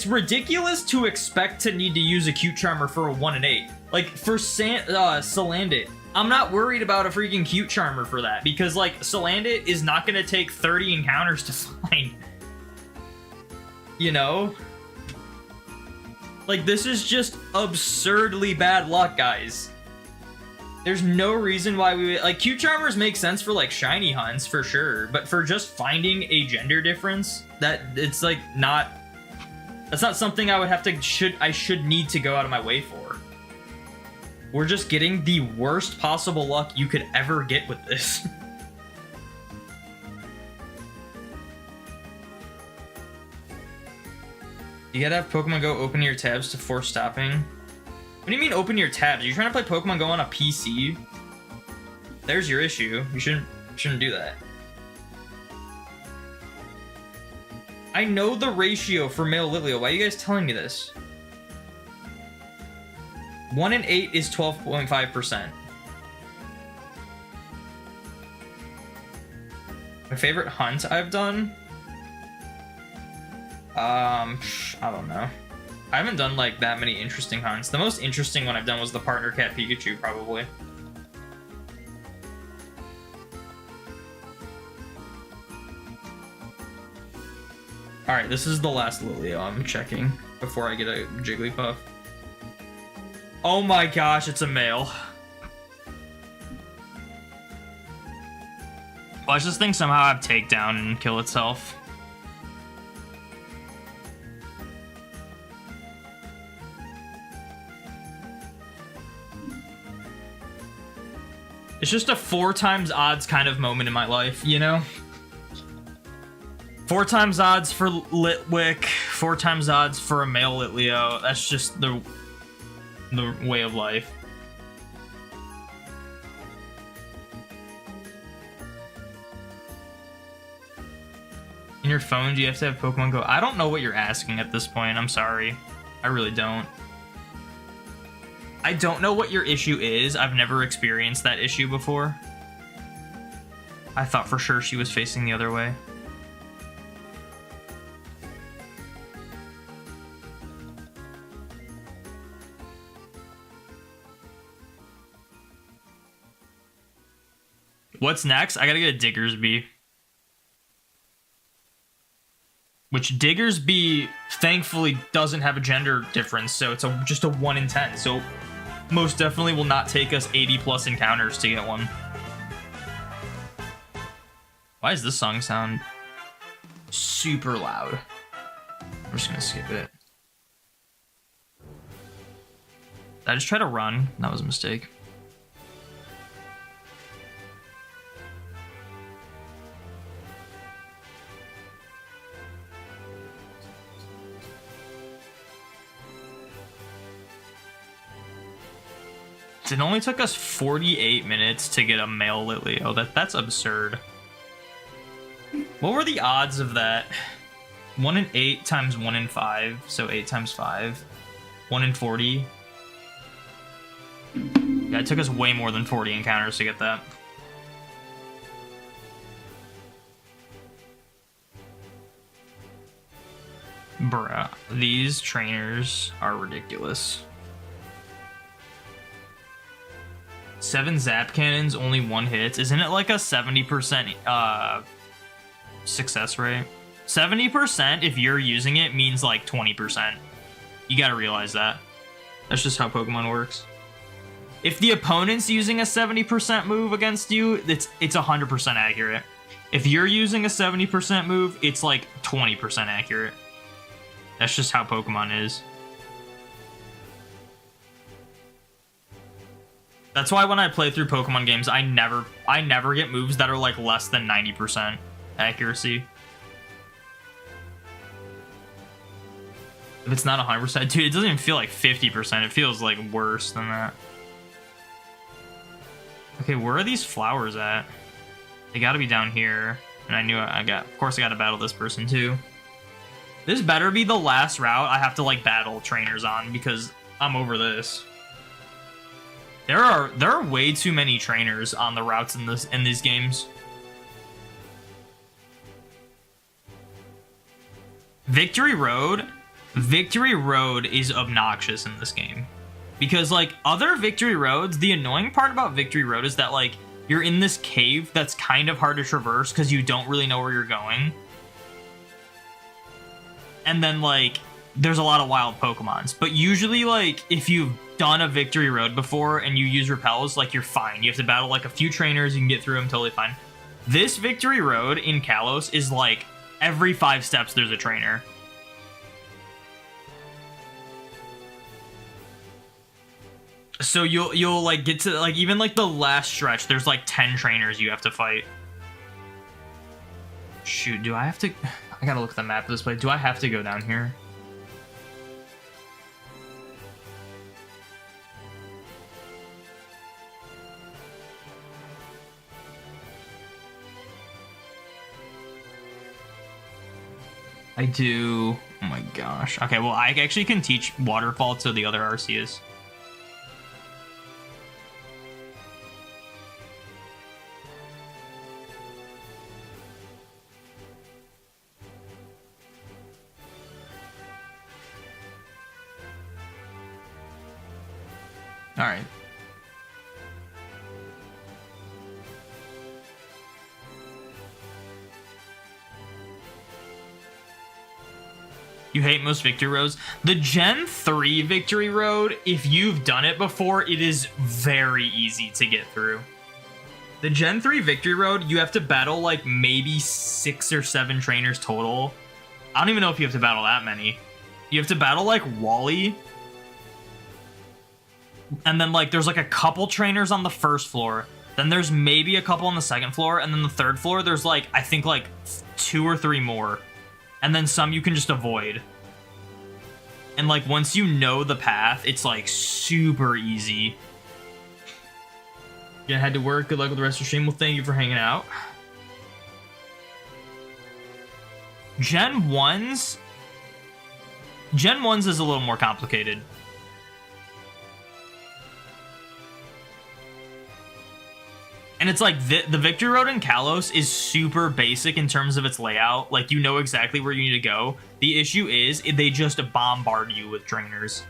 ridiculous to expect to need to use a Cute Charmer for a 1 in 8. Like, for Salandit, I'm not worried about a freaking Cute Charmer for that. Because, like, Salandit is not going to take 30 encounters to find. You know? Like, this is just absurdly bad luck, guys. There's no reason why we would, like, Cute Charmers make sense for, like, shiny hunts for sure, but for just finding a gender difference, that it's like not, that's not something I would have to, I should need to go out of my way for. We're just getting the worst possible luck you could ever get with this. You gotta have Pokemon Go open your tabs to force stopping. What do you mean open your tabs? Are you trying to play Pokemon Go on a PC? There's your issue. You shouldn't do that. I know the ratio for male Litleo. Why are you guys telling me this? 1 in 8 is 12.5%. My favorite hunt I've done? I don't know. I haven't done like that many interesting hunts. The most interesting one I've done was the partner cat Pikachu, probably. Alright, this is the last Litleo I'm checking before I get a Jigglypuff. Oh my gosh, it's a male. Watch this thing somehow have takedown and kill itself. It's just a 4 times odds kind of moment in my life, you know? 4 times odds for Litwick, 4 times odds for a male Litleo. That's just the way of life. In your phone, do you have to have Pokemon Go? I don't know what you're asking at this point. I'm sorry. I really don't. I don't know what your issue is. I've never experienced that issue before. I thought for sure she was facing the other way. What's next? I gotta get a Diggersby. Which Diggersby, thankfully, doesn't have a gender difference, so it's just a 1 in 10. So most definitely will not take us 80 plus encounters to get one. Why does this song sound super loud? I'm just gonna skip it. Did I just try to run? That was a mistake. It only took us 48 minutes to get a male Litleo. That's absurd. What were the odds of that? 1 in 8 times 1 in 5, so 8 times 5. 1 in 40. Yeah, it took us way more than 40 encounters to get that. Bruh, these trainers are ridiculous. 7 Zap Cannons, only 1 hit. Isn't it like a 70% success rate? 70% if you're using it means like 20%. You gotta realize that. That's just how Pokemon works. If the opponent's using a 70% move against you, it's 100% accurate. If you're using a 70% move, it's like 20% accurate. That's just how Pokemon is. That's why when I play through Pokemon games, I never get moves that are like less than 90% accuracy. If it's not 100%, dude, it doesn't even feel like 50%. It feels like worse than that. Okay, where are these flowers at? They gotta be down here. And I knew of course I gotta battle this person too. This better be the last route I have to like battle trainers on because I'm over this. There are way too many trainers on the routes in these games. Victory Road is obnoxious in this game. Because like other Victory Roads, the annoying part about Victory Road is that like you're in this cave that's kind of hard to traverse because you don't really know where you're going. And then like there's a lot of wild Pokemons. But usually like if you've done a Victory Road before and you use repels, like you're fine. You have to battle like a few trainers, you can get through them totally fine. This Victory Road in Kalos is like every 5 steps there's a trainer. So you'll like get to like even like the last stretch, there's like 10 trainers you have to fight. Shoot, do I have to? I gotta look at the map of this place. Do I have to go down here? I do. Oh my gosh. Okay, well, I actually can teach Waterfall to the other Arceus. All right. You hate most victory roads? The Gen 3 victory road, if you've done it before, it is very easy to get through. The Gen 3 victory road, you have to battle like maybe 6 or 7 trainers total. I don't even know if you have to battle that many. You have to battle like Wally. And then like there's like a couple trainers on the first floor. Then there's maybe a couple on the second floor. And then the third floor, there's like, I think like 2 or 3 more. And then some you can just avoid. And like once you know the path, it's like super easy. Yeah, head to work. Good luck with the rest of the stream. Well, thank you for hanging out. Gen 1s is a little more complicated. And it's like the Victory Road in Kalos is super basic in terms of its layout. Like, you know exactly where you need to go. The issue is they just bombard you with trainers.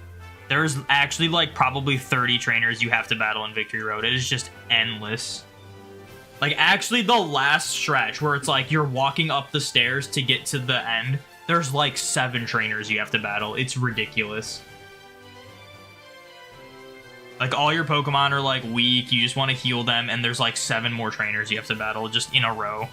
There's actually like probably 30 trainers you have to battle in Victory Road. It is just endless. Like, actually the last stretch where it's like you're walking up the stairs to get to the end, there's like 7 trainers you have to battle. It's ridiculous. Like, all your Pokemon are, like, weak, you just want to heal them, and there's, like, 7 more trainers you have to battle just in a row.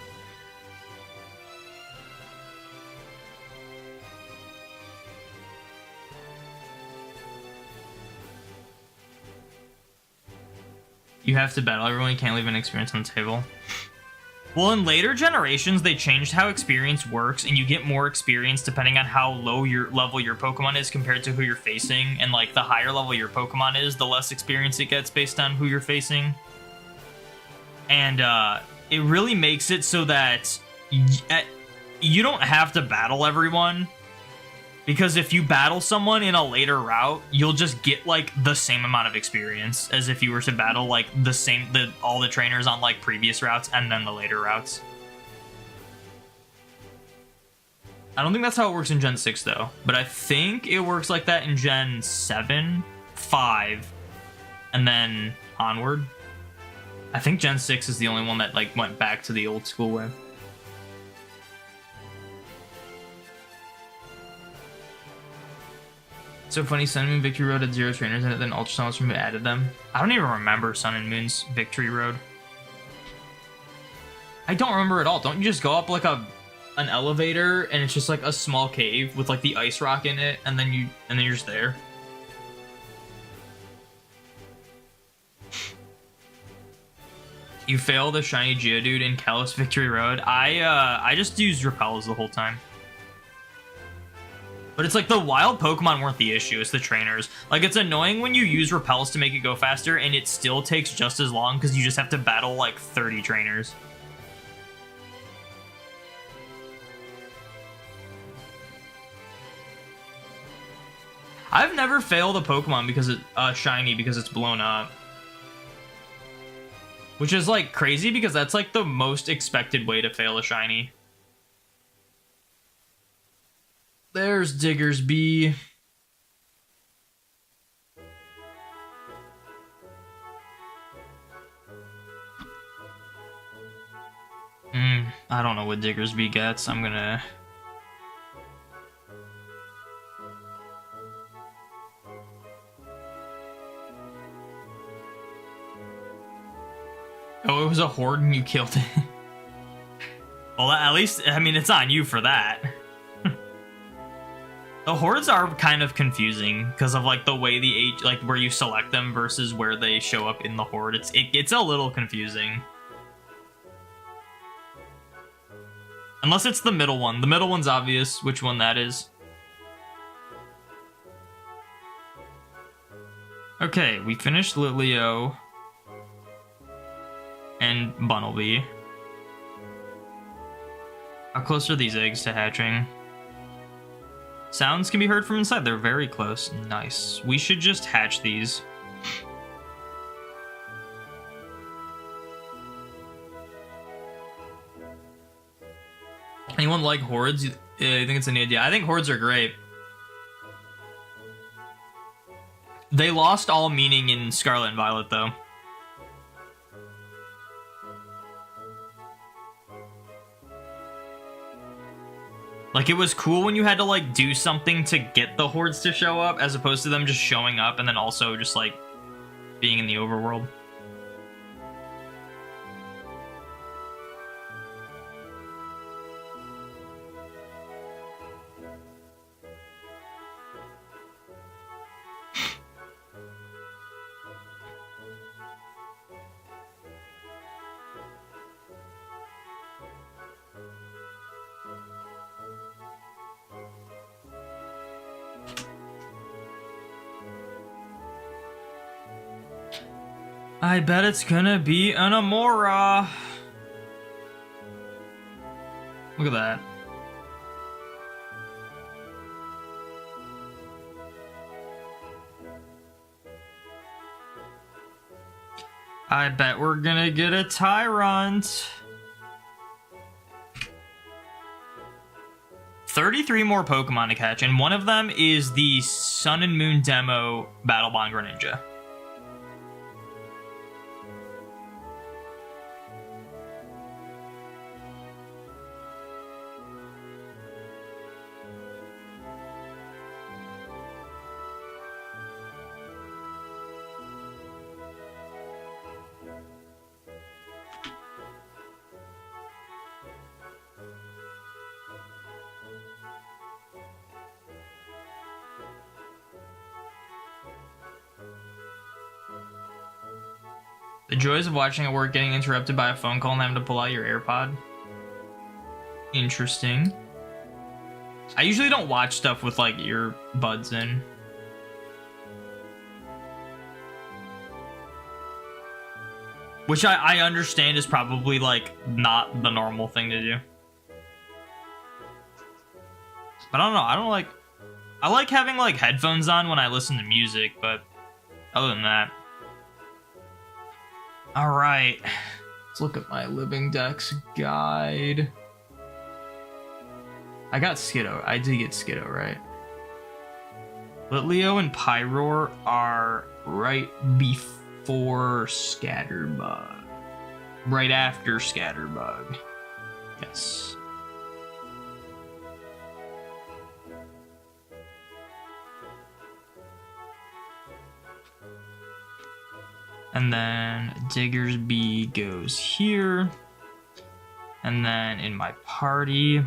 You have to battle everyone, you can't leave an experience on the table. Well, in later generations, they changed how experience works, and you get more experience depending on how low your level your Pokemon is compared to who you're facing. And like, the higher level your Pokemon is, the less experience it gets based on who you're facing. And it really makes it so that you don't have to battle everyone. Because if you battle someone in a later route, you'll just get like the same amount of experience as if you were to battle like all the trainers on like previous routes and then the later routes. I don't think that's how it works in Gen 6 though, but I think it works like that in Gen 7, 5, and then onward. I think Gen 6 is the only one that like went back to the old school way. So funny, Sun and Moon Victory Road had 0 trainers in it, then Ultrasounds from it added them. I don't even remember Sun and Moon's Victory Road. I don't remember at all. Don't you just go up like an elevator and it's just like a small cave with like the ice rock in it, and then you're just there? You fail the shiny Geodude in Kalos Victory Road. I just used repels the whole time. But it's like the wild Pokemon weren't the issue, it's the trainers. Like, it's annoying when you use repels to make it go faster and it still takes just as long because you just have to battle like 30 trainers. I've never failed a Pokemon because it shiny because it's blown up. Which is like crazy because that's like the most expected way to fail a shiny. There's Diggersby. I don't know what Diggersby gets. I'm gonna... Oh, it was a horde and you killed it. Well, at least, I mean, it's on you for that. The hordes are kind of confusing because of like the way like where you select them versus where they show up in the horde. It gets a little confusing. Unless it's the middle one. The middle one's obvious which one that is. Okay, we finished Litleo and Bunnelby. How close are these eggs to hatching? Sounds can be heard from inside. They're very close. Nice. We should just hatch these. Anyone like hordes? I think it's a new idea. I think hordes are great. They lost all meaning in Scarlet and Violet, though. Like, it was cool when you had to, like, do something to get the hordes to show up, as opposed to them just showing up and then also just, like, being in the overworld. I bet it's gonna be an Amora. Look at that. I bet we're gonna get a Tyrant. 33 more Pokemon to catch, and one of them is the Sun and Moon demo Battlebond Greninja. The joys of watching at work getting interrupted by a phone call and having to pull out your AirPod. Interesting. I usually don't watch stuff with, like, earbuds in. Which I understand is probably, like, not the normal thing to do. But I don't know, I like having, like, headphones on when I listen to music, but other than that. Alright, let's look at my Living Dex guide. I got Skiddo. I did get Skiddo, right? Litleo and Pyroar are right before Scatterbug. Right after Scatterbug. Yes. And then Diggersby goes here. And then in my party,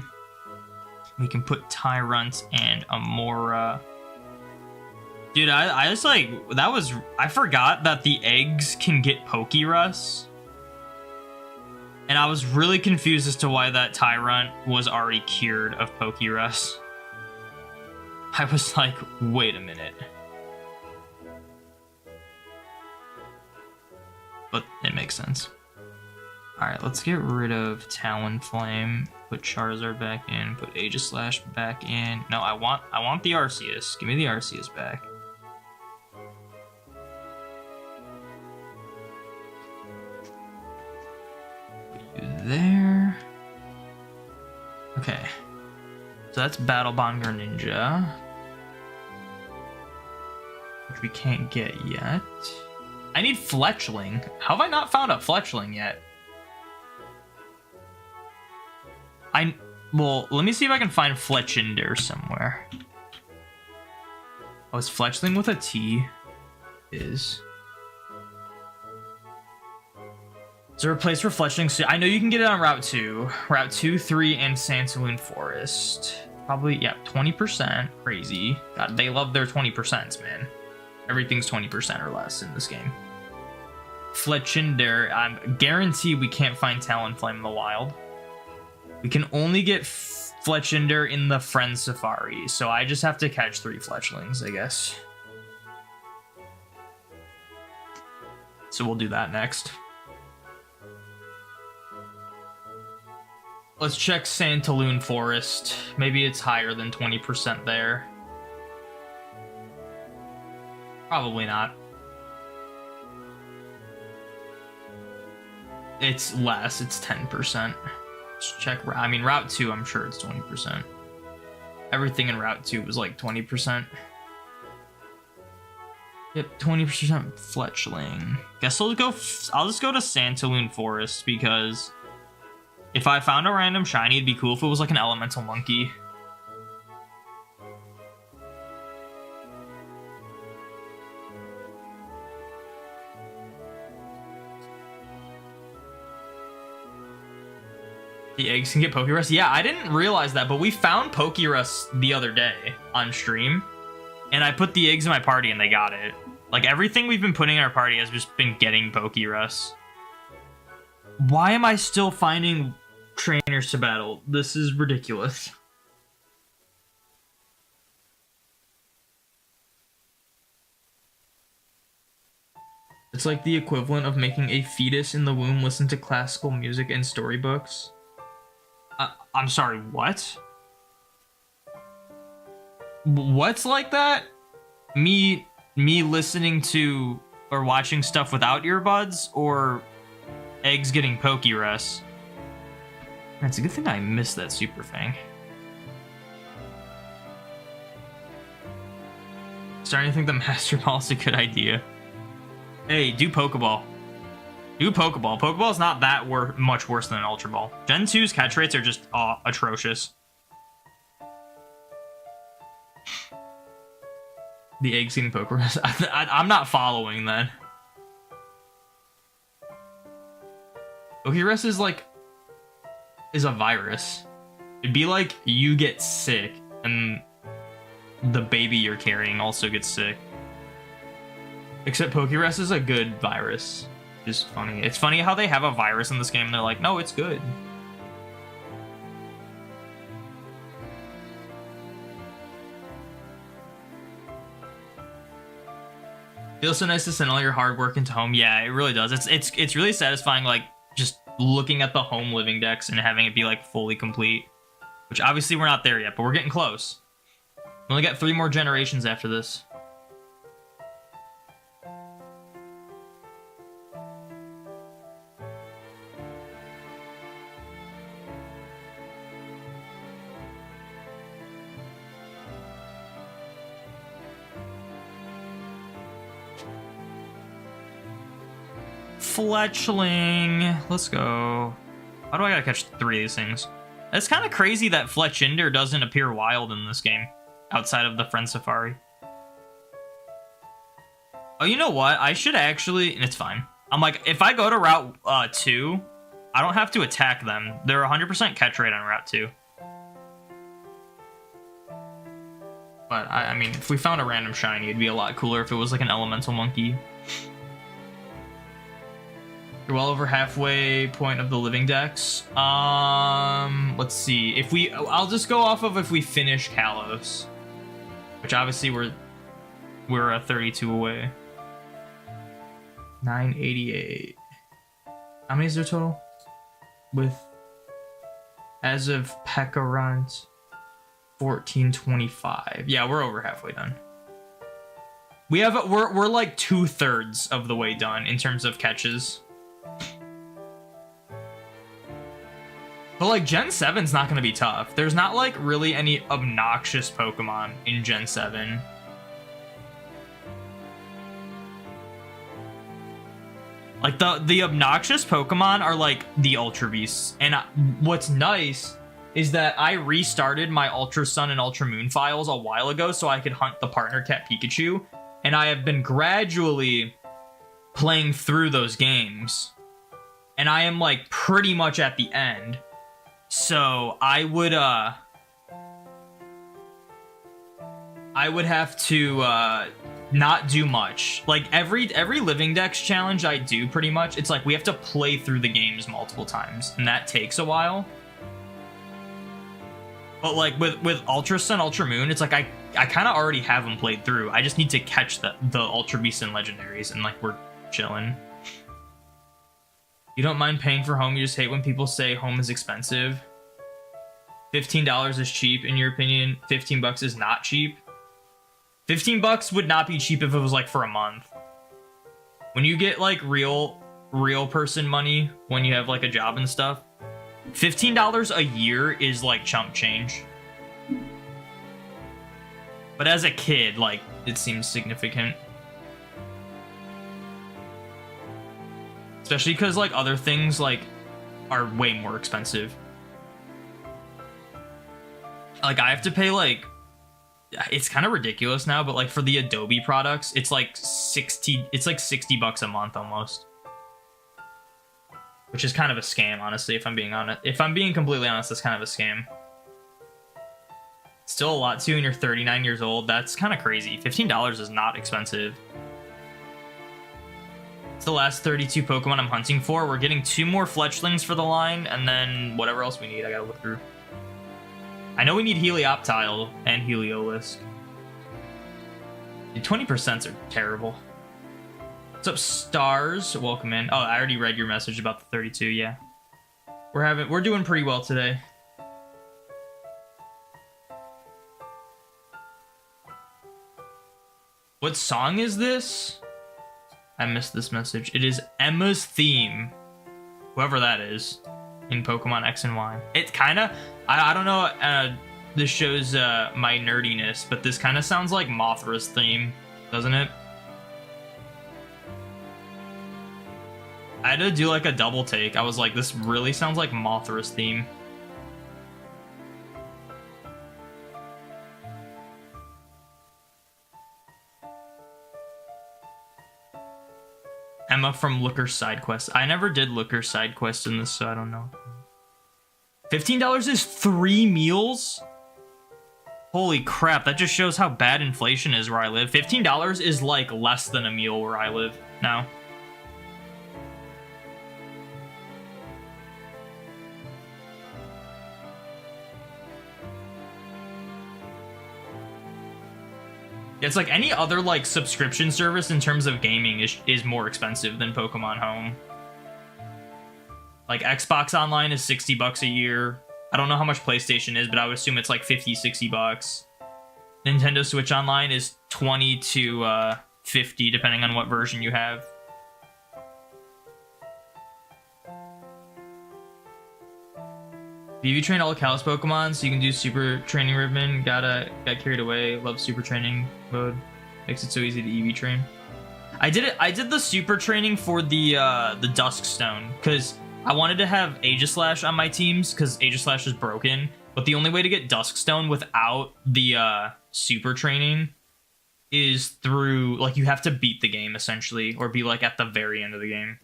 we can put Tyrant and Amora. Dude, I just like, I forgot that the eggs can get Pokerus. And I was really confused as to why that Tyrant was already cured of Pokerus. I was like, wait a minute. But it makes sense. Alright, let's get rid of Talonflame, put Charizard back in, put Aegislash back in. No, I want the Arceus. Give me the Arceus back. Put you there. Okay. So that's Battlebond Greninja, which we can't get yet. I need Fletchling. How have I not found a Fletchling yet? Well, let me see if I can find Fletchinder somewhere. Oh, is Fletchling with a T? Is there a place for Fletchling? I know you can get it on Route 2. Route 2, 3, and Sandaloon Forest. Probably, yeah, 20%. Crazy. God, they love their 20%, man. Everything's 20% or less in this game. Fletchinder, I'm guaranteed we can't find Talonflame in the wild. We can only get Fletchinder in the Friend Safari, so I just have to catch 3 Fletchlings, I guess. So we'll do that next. Let's check Sandaloon Forest. Maybe it's higher than 20% there. Probably not. It's less, it's 10%. Let's check, I mean, Route 2, I'm sure it's 20%. Everything in Route 2 was like 20%. Yep, 20% Fletchling. Guess I'll just go to Santaloon Forest because if I found a random shiny, it'd be cool if it was like an elemental monkey. The eggs can get Pokerus? Yeah, I didn't realize that, but we found Pokerus the other day on stream, and I put the eggs in my party and they got it. Like, everything we've been putting in our party has just been getting Pokerus. Why am I still finding trainers to battle? This is ridiculous. It's like the equivalent of making a fetus in the womb listen to classical music and storybooks. I'm sorry, what? What's like that? Me listening to or watching stuff without earbuds, or eggs getting Pokerus? It's a good thing I missed that super thing. Starting to think the Master Ball is a good idea. Hey, do Pokeball. Do Pokeball. Pokeball's not that much worse than an Ultra Ball. Gen 2's catch rates are just atrocious. The eggs getting Pokerus. I'm not following that. Pokerus is a virus. It'd be like you get sick and the baby you're carrying also gets sick. Except Pokerus is a good virus. It's funny. It's funny how they have a virus in this game and they're like, no, it's good. Feels so nice to send all your hard work into home. Yeah, it really does. It's really satisfying, like, just looking at the home living decks and having it be like fully complete. Which obviously we're not there yet, but we're getting close. We only got 3 more generations after this. Fletchling. Let's go. How do I gotta catch 3 of these things? It's kind of crazy that Fletchinder doesn't appear wild in this game, outside of the Friend Safari. Oh, you know what? I should actually... It's fine. I'm like, if I go to Route 2, I don't have to attack them. They're 100% catch rate on Route 2. But, I mean, if we found a random shiny, it'd be a lot cooler if it was like an elemental monkey. You're well over halfway point of the living dex. Let's see. I'll just go off of if we finish Kalos, which obviously we're a 32 away. 988. How many is there total? With as of Pekarant, 1425. Yeah, we're over halfway done. We're like 2/3 of the way done in terms of catches. But like Gen 7's not going to be tough. There's not like really any obnoxious Pokemon in Gen 7. Like the obnoxious Pokemon are like the Ultra Beasts. And what's nice is that I restarted my Ultra Sun and Ultra Moon files a while ago so I could hunt the partner cat Pikachu. And I have been gradually playing through those games. And I am like pretty much at the end. So I would have to not do much. Like every living dex challenge I do pretty much, it's like we have to play through the games multiple times, and that takes a while. But like with Ultra Sun, Ultra Moon, it's like I kind of already have them played through. I just need to catch the Ultra Beasts and Legendaries, and like we're chilling. You don't mind paying for home, you just hate when people say home is expensive. $15 is cheap, in your opinion. $15 is not cheap. $15 would not be cheap if it was like for a month. When you get like real person money, when you have like a job and stuff, $15 a year is like chump change. But as a kid, like, it seems significant. Especially because like other things like are way more expensive. Like I have to pay like, it's kind of ridiculous now, but like for the Adobe products, it's like $60 a month almost. Which is kind of a scam, honestly, if I'm being honest. If I'm being completely honest, that's kind of a scam. Still a lot too, and you're 39 years old. That's kind of crazy. $15 is not expensive. It's the last 32 Pokemon I'm hunting for. We're getting 2 more Fletchlings for the line, and then whatever else we need, I gotta look through. I know we need Helioptile and Heliolisk. The 20% are terrible. What's up, Stars? Welcome in. Oh, I already read your message about the 32, yeah. We're doing pretty well today. What song is this? I missed this message. It is Emma's theme. Whoever that is in Pokemon X and Y. It kind of, I don't know, this shows my nerdiness, but this kind of sounds like Mothra's theme, doesn't it? I had to do like a double take. I was like, this really sounds like Mothra's theme. Emma from Looker Side Quest. I never did Looker Side Quest in this, so I don't know. $15 is 3 meals? Holy crap, that just shows how bad inflation is where I live. $15 is like less than a meal where I live now. It's like any other like subscription service in terms of gaming is more expensive than Pokemon Home. Like Xbox Online is $60 a year. I don't know how much PlayStation is, but I would assume it's like $50-$60. Nintendo Switch Online is $20 to $50 depending on what version you have. BB trained all Kalos Pokemon, so you can do Super Training Ribbon. Got carried away. Love Super Training mode. Makes it so easy to EV train. I did the Super Training for the Dusk Stone because I wanted to have Aegislash on my teams because Aegislash is broken. But the only way to get Dusk Stone without the Super Training is through like you have to beat the game essentially, or be like at the very end of the game.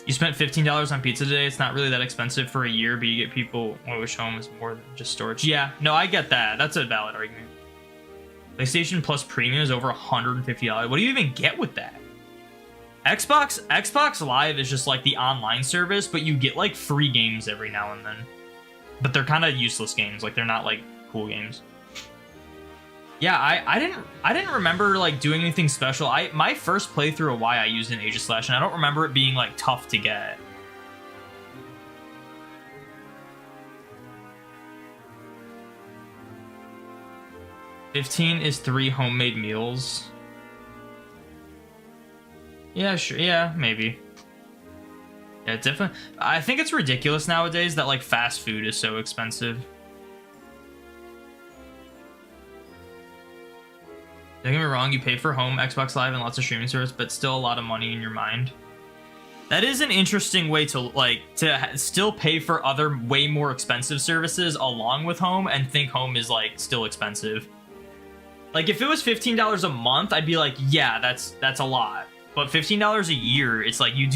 You spent $15 on pizza today. It's not really that expensive for a year, but you get people wish home is more than just storage. Yeah, no, I get that. That's a valid argument. PlayStation Plus Premium is over $150. What do you even get with that? Xbox Live is just like the online service, but you get like free games every now and then. But they're kind of useless games. Like they're not like cool games. Yeah, I didn't remember like doing anything special. My first playthrough of Y I used an Aegislash, and I don't remember it being like tough to get. $15 is 3 homemade meals. Yeah, sure. Yeah, maybe. Yeah, definitely. I think it's ridiculous nowadays that like fast food is so expensive. Don't get me wrong, you pay for home, Xbox Live, and lots of streaming service, but still a lot of money in your mind. That is an interesting way to still pay for other way more expensive services along with home and think home is like still expensive. Like if it was $15 a month, I'd be like, yeah, that's a lot. But $15 a year, it's like you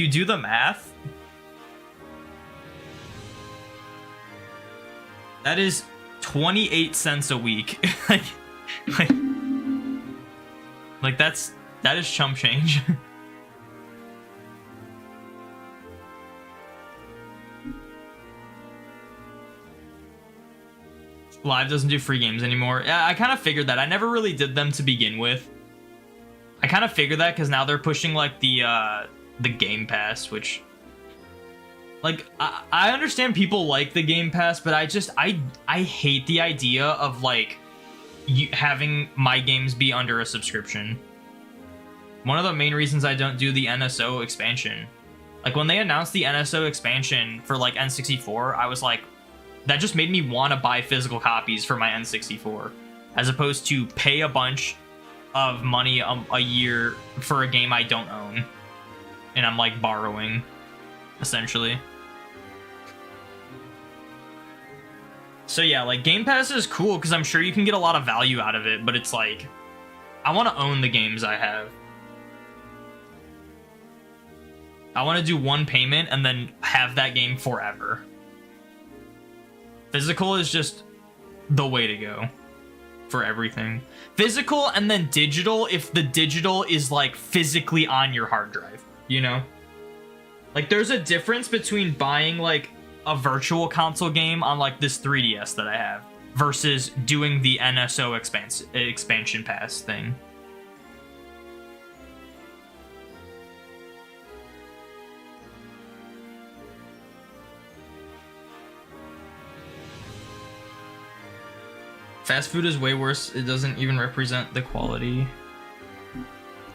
do the math. That is 28 cents a week. Like that is chump change. Live doesn't do free games anymore. Yeah, I kind of figured that. I never really did them to begin with. I kind of figured that because now they're pushing like the Game Pass, which like I understand people like the Game Pass, but I hate the idea of like having my games be under a subscription. One of the main reasons I don't do the NSO expansion Like when they announced the NSO expansion for like N64, I was like, that just made me want to buy physical copies for my N64, as opposed to pay a bunch of money a year for a game I don't own, and I'm like borrowing, essentially. So yeah, like Game Pass is cool because I'm sure you can get a lot of value out of it, but it's like, I want to own the games I have. I want to do one payment and then have that game forever. Physical is just the way to go for everything. Physical and then digital if the digital is like physically on your hard drive, you know? Like there's a difference between buying like a virtual console game on like this 3DS that I have versus doing the NSO expansion pass thing. Fast food is way worse. It doesn't even represent the quality.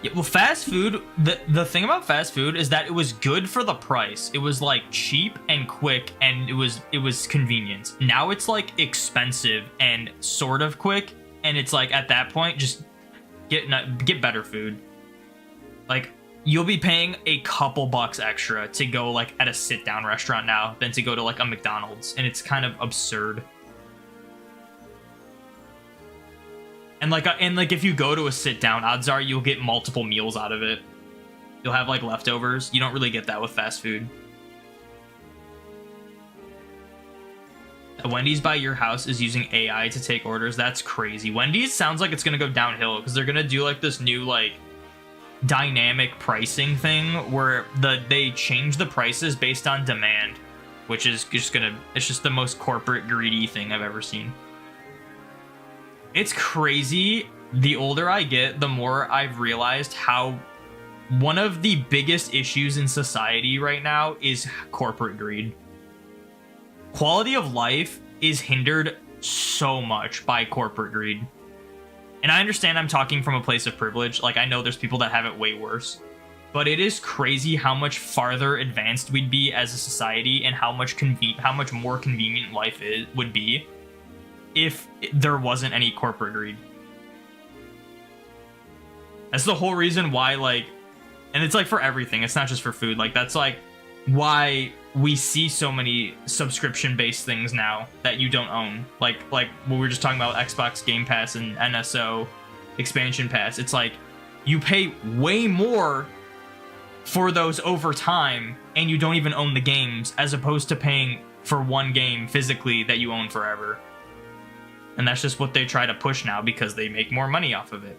Yeah, well, fast food, the thing about fast food is that it was good for the price. It was like cheap and quick, and it was convenient. Now it's like expensive and sort of quick, and it's like at that point just get better food. Like you'll be paying a couple bucks extra to go like at a sit down restaurant now than to go to like a McDonald's, and it's kind of absurd. And like if you go to a sit down, odds are you'll get multiple meals out of it. You'll have like leftovers. You don't really get that with fast food. Wendy's by your house is using AI to take orders. That's crazy. Wendy's sounds like it's gonna go downhill because they're gonna do like this new like dynamic pricing thing where they change the prices based on demand, which is just it's just the most corporate greedy thing I've ever seen. It's crazy. The older I get, the more I've realized how one of the biggest issues in society right now is corporate greed. Quality of life is hindered so much by corporate greed. And I understand I'm talking from a place of privilege. Like, I know there's people that have it way worse. But it is crazy how much farther advanced we'd be as a society and how much more convenient life would be if there wasn't any corporate greed. That's the whole reason why, like, and it's like for everything, it's not just for food. Like, that's like why we see so many subscription-based things now that you don't own. Like what we were just talking about, Xbox Game Pass and NSO expansion pass. It's like you pay way more for those over time and you don't even own the games, as opposed to paying for one game physically that you own forever. And that's just what they try to push now because they make more money off of it.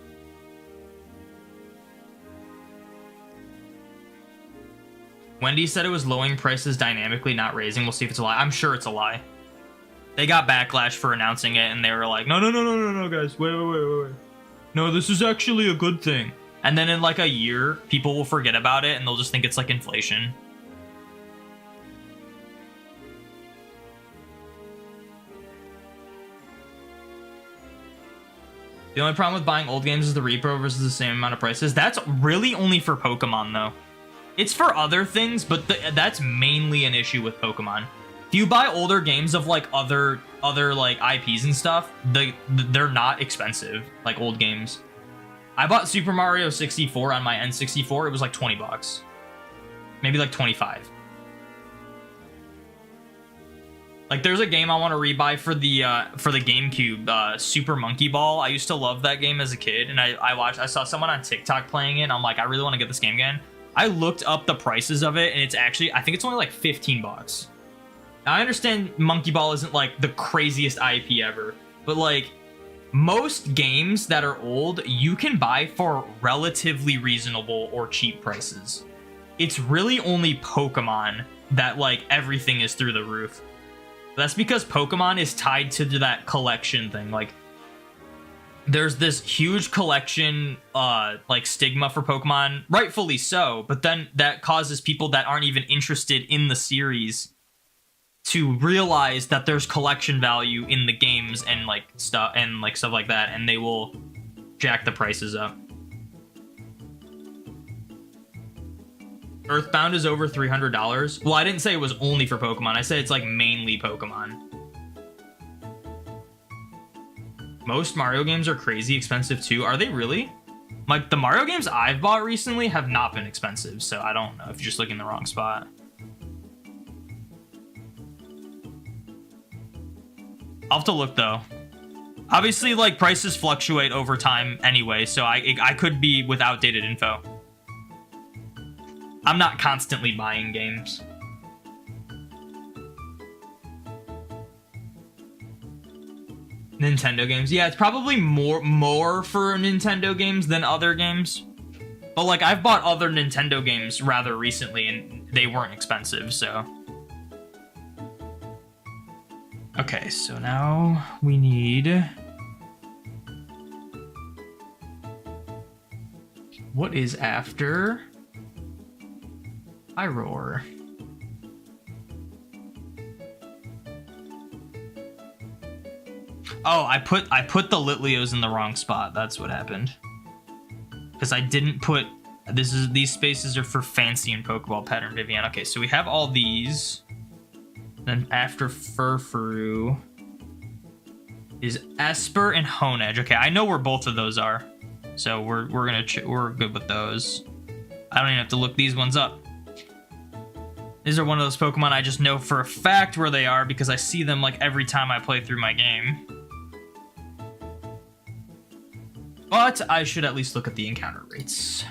Wendy said it was lowering prices dynamically, not raising. We'll see if it's a lie. I'm sure it's a lie. They got backlash for announcing it, and they were like, no, guys. Wait. No, this is actually a good thing. And then in like a year, people will forget about it, and they'll just think it's like inflation. The only problem with buying old games is the repro versus the same amount of prices. That's really only for Pokemon, though. It's for other things, but that's mainly an issue with Pokemon. If you buy older games of like other like IPs and stuff, they're not expensive, like old games. I bought Super Mario 64 on my N64. It was like 20 bucks. Maybe like 25. Like, there's a game I want to rebuy for the GameCube, Super Monkey Ball. I used to love that game as a kid, and I saw someone on TikTok playing it, and I'm like, I really want to get this game again. I looked up the prices of it, and it's actually, I think it's only like 15 bucks. Now, I understand Monkey Ball isn't like the craziest IP ever, but like most games that are old, you can buy for relatively reasonable or cheap prices. It's really only Pokemon that like everything is through the roof. That's because Pokemon is tied to that collection thing. Like, there's this huge collection, like, stigma for Pokemon, rightfully so, but then that causes people that aren't even interested in the series to realize that there's collection value in the games and, like, stuff like that, and they will jack the prices up. Earthbound is over $300. Well, I didn't say it was only for Pokemon. I said it's like mainly Pokemon. Most Mario games are crazy expensive too. Are they really? Like the Mario games I've bought recently have not been expensive, so I don't know if you're just looking in the wrong spot. I'll have to look though. Obviously, like prices fluctuate over time anyway, so I could be with outdated info. I'm not constantly buying games. Nintendo games. Yeah, it's probably more for Nintendo games than other games. But like I've bought other Nintendo games rather recently and they weren't expensive, so. Okay, so now we need... What is after Iroar? Oh, I put the Litleos in the wrong spot. That's what happened. Because I didn't put these spaces are for Fancy and Pokeball Pattern Vivian. Okay, so we have all these. Then after Furfrou is Espurr and Honedge. Okay, I know where both of those are. So we're good with those. I don't even have to look these ones up. These are one of those Pokemon I just know for a fact where they are because I see them like every time I play through my game. But I should at least look at the encounter rates.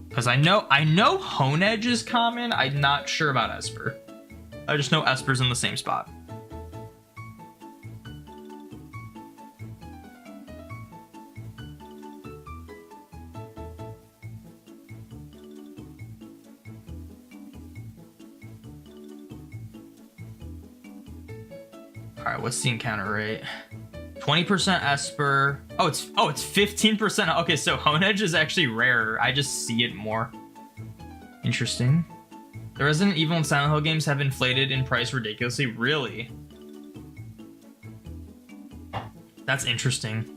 Because I know Honedge is common. I'm not sure about Espurr. I just know Espurr's in the same spot. All right, what's the encounter rate? 20% Espurr. Oh, it's 15%. Okay, so Honedge is actually rarer. I just see it more. Interesting. The Resident Evil and Silent Hill games have inflated in price ridiculously. Really? That's interesting.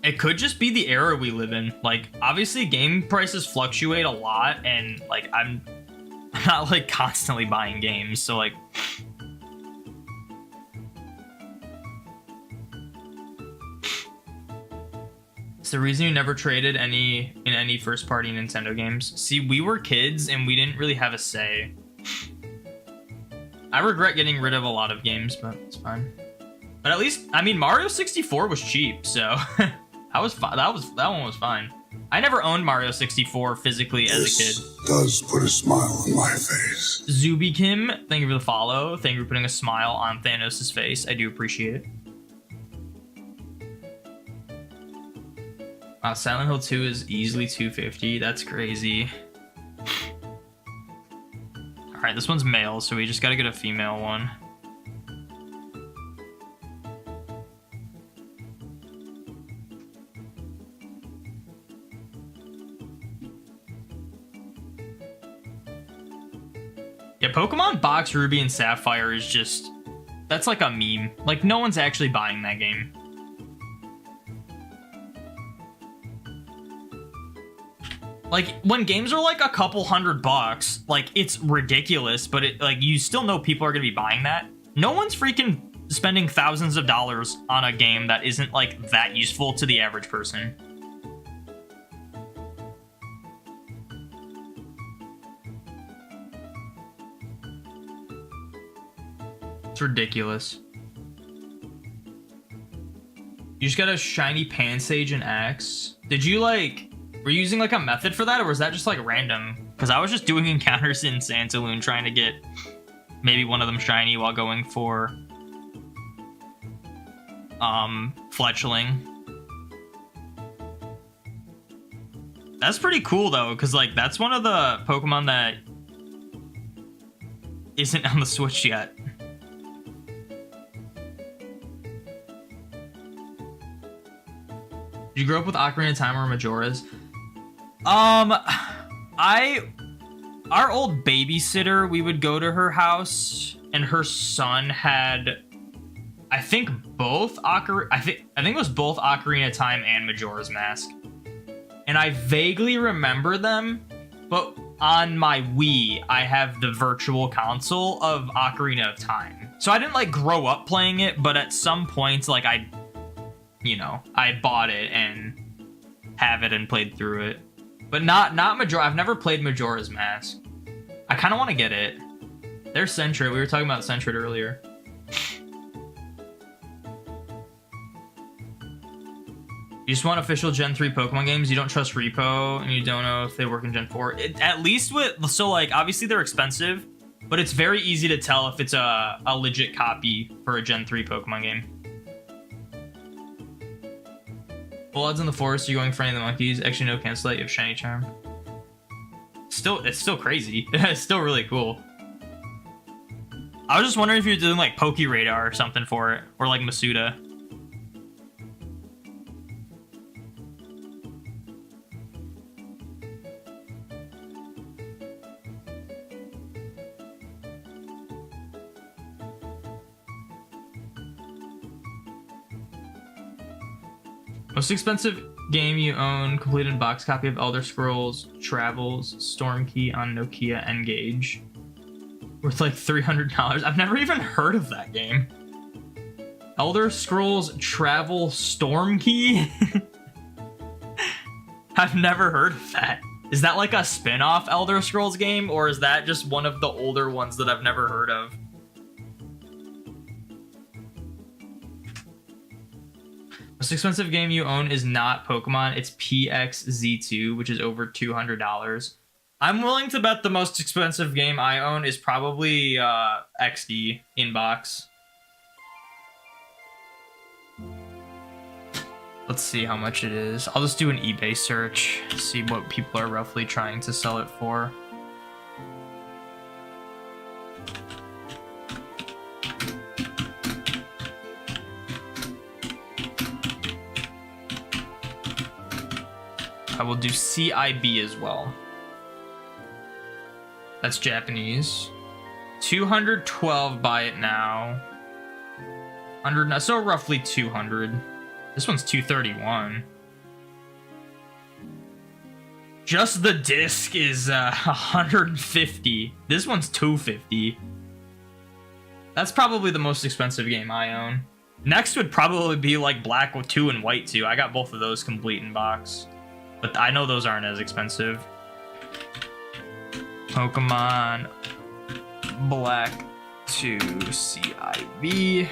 It could just be the era we live in. Like, obviously game prices fluctuate a lot, and like I'm not like constantly buying games, so like it's the reason you never traded in any first-party Nintendo games. See, we were kids and we didn't really have a say. I regret getting rid of a lot of games, but it's fine. But at least, I mean, Mario 64 was cheap, so that was fine. That one was fine. I never owned Mario 64 physically as a kid. Does put a smile on my face. Zuby Kim, thank you for the follow. Thank you for putting a smile on Thanos' face. I do appreciate it. Wow, Silent Hill 2 is easily $250. That's crazy. Alright, this one's male, so we just gotta get a female one. Yeah, Pokemon Box Ruby and Sapphire is just... That's like a meme. Like, no one's actually buying that game. Like, when games are like a couple $100, like, it's ridiculous, but it, like, you still know people are gonna be buying that. No one's freaking spending thousands of dollars on a game that isn't, like, that useful to the average person. It's ridiculous. You just got a shiny Pansage and Axe. Did you, like... Were you using like a method for that, or was that just like random? Because I was just doing encounters in Santaloon trying to get maybe one of them shiny while going for Fletchling. That's pretty cool though, because like that's one of the Pokemon that isn't on the Switch yet. Did you grow up with Ocarina of Time or Majora's? Our old babysitter, we would go to her house, and her son had, I think it was both Ocarina of Time and Majora's Mask. and I vaguely remember them, but on my Wii, I have the virtual console of Ocarina of Time. So I didn't like grow up playing it, but at some points, like I bought it and have it and played through it. But not Majora. I've never played Majora's Mask. I kind of want to get it. There's Sentret. We were talking about Sentret earlier. You just want official Gen 3 Pokemon games. You don't trust Repo, and you don't know if they work in Gen 4. At least with... So, like, obviously they're expensive, but it's very easy to tell if it's a legit copy for a Gen 3 Pokemon game. Full odds in the forest, you're going for any of the monkeys. Actually, no, cancel it. You have Shiny Charm. It's still crazy. It's still really cool. I was just wondering if you're doing, like, Poke Radar or something for it. Or, like, Masuda. Most expensive game you own, completed box copy of Elder Scrolls Travels Storm Key on Nokia N-Gage. Worth like $300. I've never even heard of that game. Elder Scrolls Travel Storm Key? I've never heard of that. Is that like a spin-off Elder Scrolls game, or is that just one of the older ones that I've never heard of? Most expensive game you own is not Pokemon. It's PXZ2, which is over $200. I'm willing to bet the most expensive game I own is probably XD Inbox. Let's see how much it is. I'll just do an eBay search, see what people are roughly trying to sell it for. I will do CIB as well. That's Japanese. 212 buy it now. 100, so roughly 200. This one's 231. Just the disc is 150. This one's 250. That's probably the most expensive game I own. Next would probably be like Black 2 and White 2. I got both of those complete in box. But I know those aren't as expensive. Pokemon Black 2 CIB.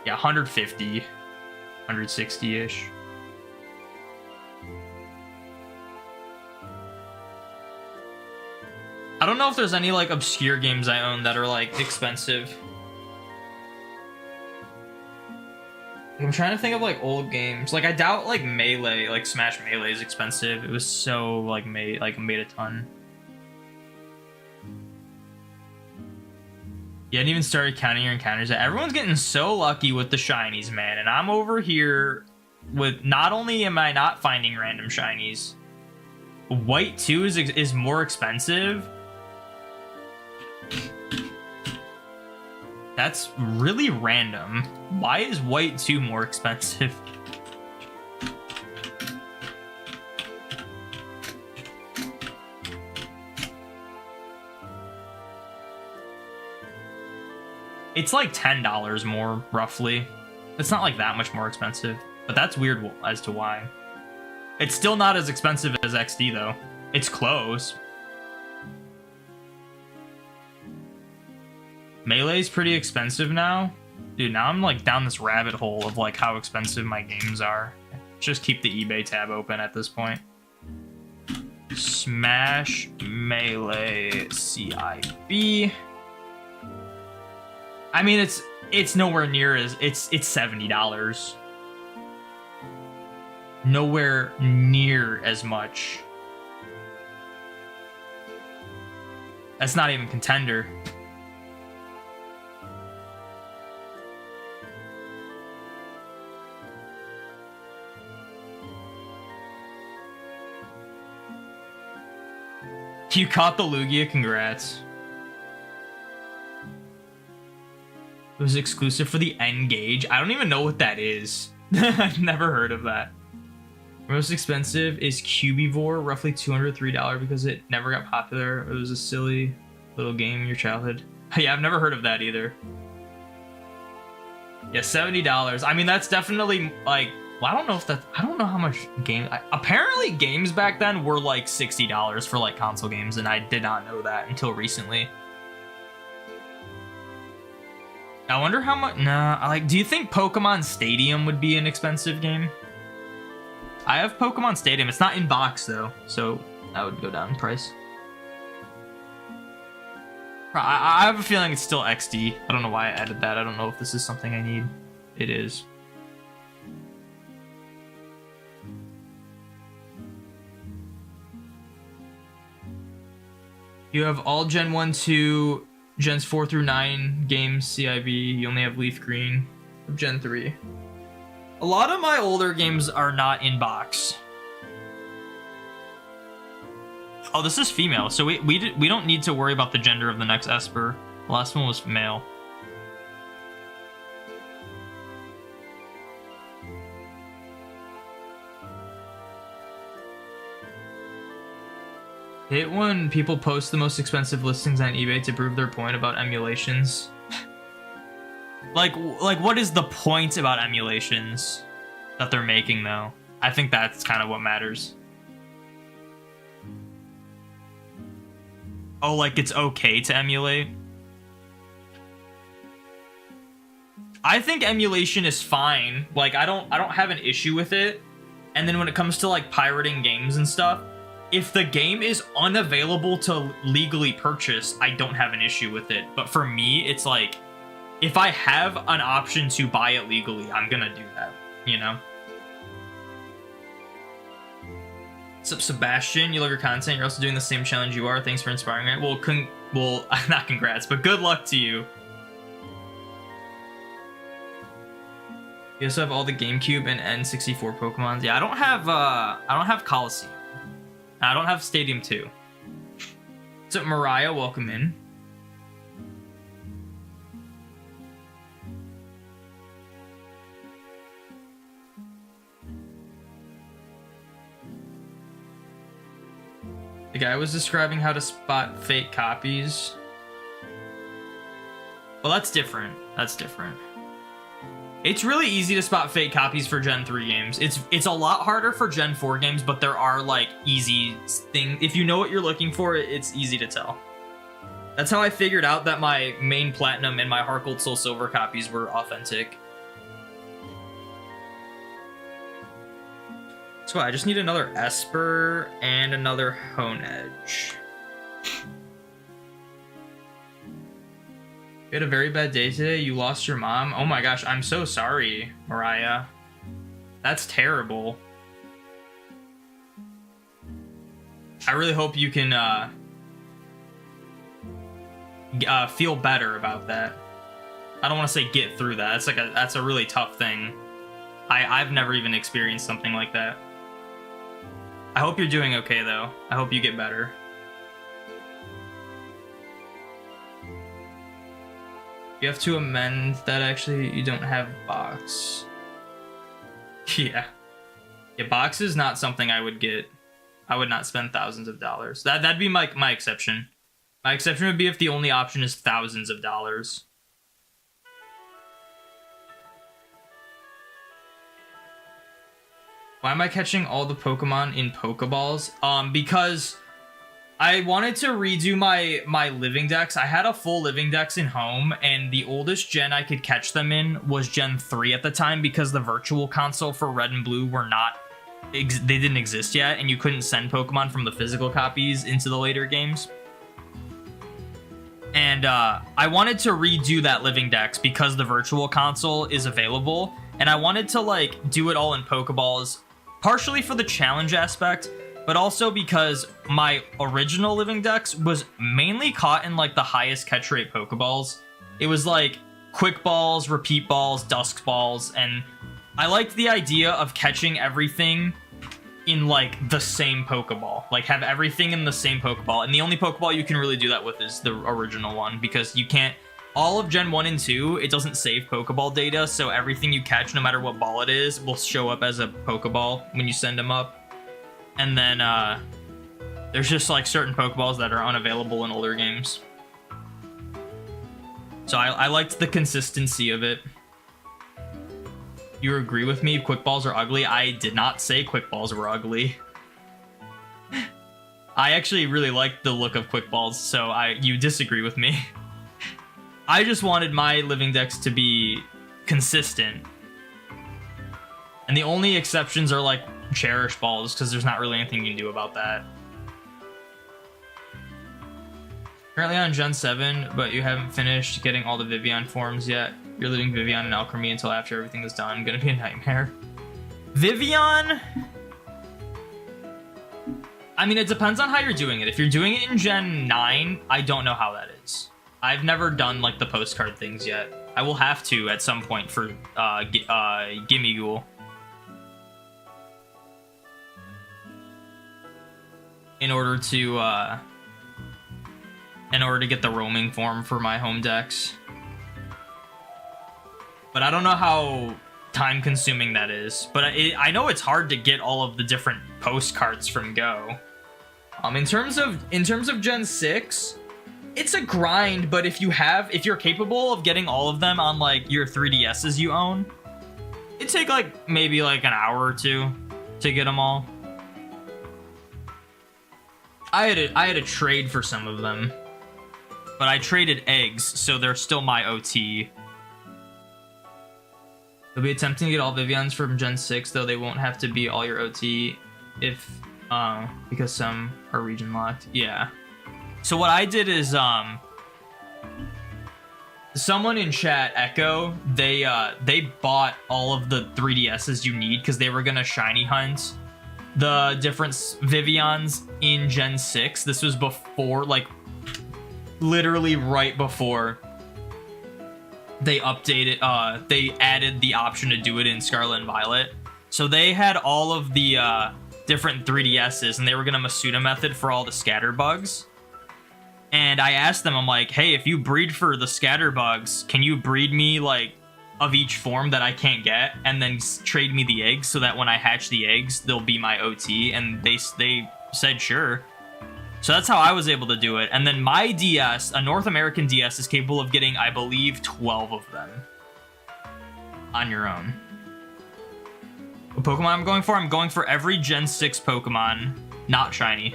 Yeah, 150. 160-ish. I don't know if there's any like obscure games I own that are like expensive. I'm trying to think of like old games. Like I doubt like Melee, like Smash Melee is expensive. It was so like made a ton. You hadn't even started counting your encounters. Everyone's getting so lucky with the shinies, man. And I'm over here with not only am I not finding random shinies, White 2 is more expensive. That's really random. Why is White 2 more expensive? It's like $10 more, roughly. It's not like that much more expensive, but that's weird as to why. It's still not as expensive as XD, though. It's close. Melee's pretty expensive now. Dude, now I'm like down this rabbit hole of like how expensive my games are. Just keep the eBay tab open at this point. Smash Melee CIB. I mean, it's nowhere near as it's $70. Nowhere near as much. That's not even Contender. You caught the Lugia, congrats. It was exclusive for the N-Gage. I don't even know what that is. I've never heard of that. Most expensive is Cubivore, roughly $203 because it never got popular. It was a silly little game in your childhood. Yeah, I've never heard of that either. Yeah, $70. I mean, that's definitely like, well, I don't know if that, I don't know how much apparently games back then were like $60 for like console games, and I did not know that until recently. I wonder how much, do you think Pokemon Stadium would be an expensive game? I have Pokemon Stadium. It's not in box though, so that would go down in price. I have a feeling it's still XD. I don't know why I added that. I don't know if this is something I need. It is. You have all Gen 1, 2, Gens 4 through 9 games, CIB. You only have Leaf Green of Gen 3. A lot of my older games are not in box. Oh, this is female, so we don't need to worry about the gender of the next Espurr. The last one was male. I hate when people post the most expensive listings on eBay to prove their point about emulations. like what is the point about emulations that they're making though? I think that's kind of what matters. Oh, like it's okay to emulate? I think emulation is fine. Like I don't have an issue with it. And then when it comes to like pirating games and stuff, if the game is unavailable to legally purchase, I don't have an issue with it. But for me, it's like, if I have an option to buy it legally, I'm gonna do that, you know? What's up, Sebastian? You love your content. You're also doing the same challenge you are. Thanks for inspiring me. Well, not congrats, but good luck to you. You also have all the GameCube and N64 Pokemons. Yeah, I don't have Coliseum. I don't have Stadium 2. What's up, Mariah? Welcome in. The guy was describing how to spot fake copies. Well, that's different. That's different. It's really easy to spot fake copies for Gen 3 games. It's a lot harder for Gen 4 games, but there are like easy things. If you know what you're looking for, it's easy to tell. That's how I figured out that my main Platinum and my Heart Gold Soul Silver copies were authentic. So I just need another Espurr and another Honedge. You had a very bad day today. You lost your mom. Oh my gosh, I'm so sorry, Mariah. That's terrible. I really hope you can feel better about that. I don't want to say get through that. That's a really tough thing. I've never even experienced something like that. I hope you're doing okay though. I hope you get better. You have to amend that actually you don't have box. Yeah. Yeah, box is not something I would get. I would not spend thousands of dollars. That'd be my exception. My exception would be if the only option is thousands of dollars. Why am I catching all the Pokemon in Pokeballs? Because I wanted to redo my Living Dex. I had a full Living Dex in home, and the oldest gen I could catch them in was Gen 3 at the time because the Virtual Console for Red and Blue were not... they didn't exist yet, and you couldn't send Pokemon from the physical copies into the later games. And I wanted to redo that Living Dex because the Virtual Console is available, and I wanted to like do it all in Pokeballs, partially for the challenge aspect, but also because my original Living Dex was mainly caught in like the highest catch rate Pokeballs. It was like Quick Balls, Repeat Balls, Dusk Balls, and I liked the idea of catching everything in like the same Pokeball. Like have everything in the same Pokeball, and the only Pokeball you can really do that with is the original one, because you can't all of Gen 1 and 2, it doesn't save Pokeball data, so everything you catch, no matter what ball it is, will show up as a Pokeball when you send them up. And then there's just like certain Pokeballs that are unavailable in older games. So I liked the consistency of it. You agree with me? Quick balls are ugly? I did not say quick balls were ugly. I actually really liked the look of quick balls, so you disagree with me. I just wanted my Living Dex to be consistent. And the only exceptions are like cherish balls, because there's not really anything you can do about that. Currently on Gen 7, but you haven't finished getting all the Vivian forms yet. You're leaving Vivian and Alchemy until after everything is done. Gonna be a nightmare. Vivian? I mean, it depends on how you're doing it. If you're doing it in Gen 9, I don't know how that is. I've never done like the postcard things yet. I will have to at some point for Gimme Ghoul. In order to get the roaming form for my home decks. But I don't know how time consuming that is. But I know it's hard to get all of the different postcards from Go. In terms of Gen 6, it's a grind, but if you're capable of getting all of them on like your 3DSs you own, it'd take like maybe like an hour or two to get them all. I had a trade for some of them, but I traded eggs, so they're still my OT. They'll be attempting to get all Vivians from Gen 6, though they won't have to be all your OT because some are region locked. Yeah. So what I did is someone in chat, Echo, they bought all of the 3DSs you need because they were gonna shiny hunt the different Vivians in Gen 6. This was before, like, literally right before they updated, they added the option to do it in Scarlet and Violet. So they had all of the different 3DSs, and they were gonna Masuda method for all the scatter bugs. And I asked them, I'm like, hey, if you breed for the scatter bugs, can you breed me, like, of each form that I can't get, and then trade me the eggs so that when I hatch the eggs, they'll be my OT? And they said sure. So that's how I was able to do it. And then my DS, a North American DS, is capable of getting, I believe, 12 of them on your own. What Pokemon I'm going for? I'm going for every Gen 6 Pokemon, not shiny.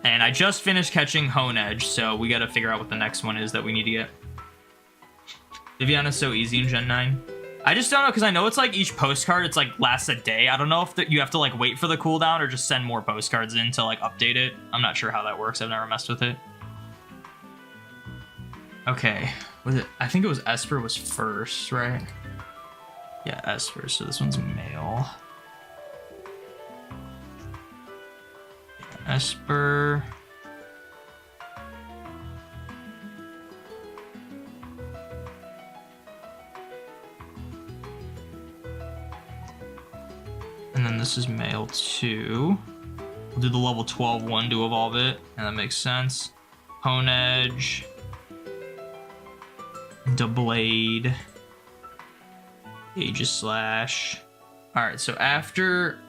And I just finished catching Honedge, so we gotta figure out what the next one is that we need to get. Vivian is so easy in Gen 9. I just don't know, because I know it's like each postcard, it's like lasts a day. I don't know if you have to like wait for the cooldown or just send more postcards in to like update it. I'm not sure how that works. I've never messed with it. Okay, was it? I think it was Espurr was first, right? Yeah, Espurr. So this one's male. Espurr. And then this is male too. We'll do the level 12 one to evolve it, and that makes sense. Honedge. Doublade. Aegislash. Alright, so after...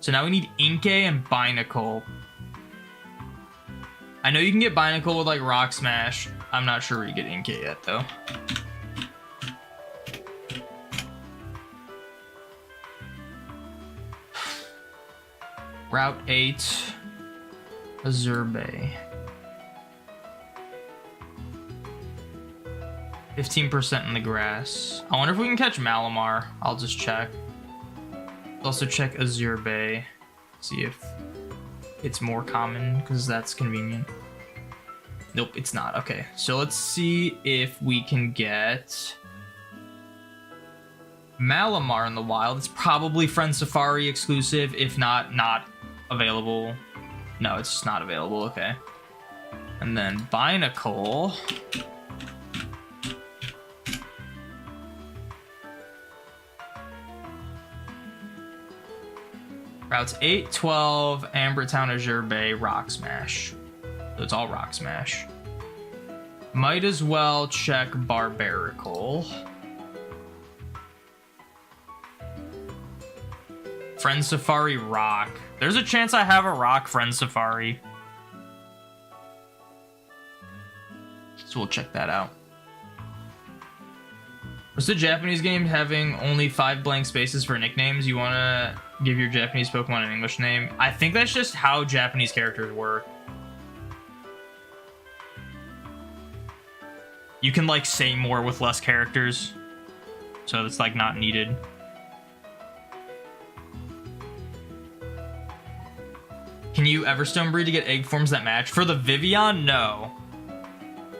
So now we need Inkay and Binacle. I know you can get Binacle with like Rock Smash. I'm not sure where you get Inkay yet though. Route 8. Azurbe. 15% in the grass. I wonder if we can catch Malamar. I'll just check. Also check Azurbe. See if it's more common, because that's convenient. Nope, it's not. Okay, so let's see if we can get Malamar in the wild. It's probably Friend Safari exclusive. If not, not available. No, it's just not available. Okay. And then Binacle. Routes 8, 12, Amber Town, Azure Bay, Rock Smash. So it's all Rock Smash. Might as well check Barbaracle. Friend Safari Rock. There's a chance I have a Rock Friend Safari. So we'll check that out. What's the Japanese game having only 5 blank spaces for nicknames? You want to give your Japanese Pokemon an English name? I think that's just how Japanese characters work. You can like say more with less characters. So it's like not needed. Can you Everstone breed to get egg forms that match? For the Vivian, no.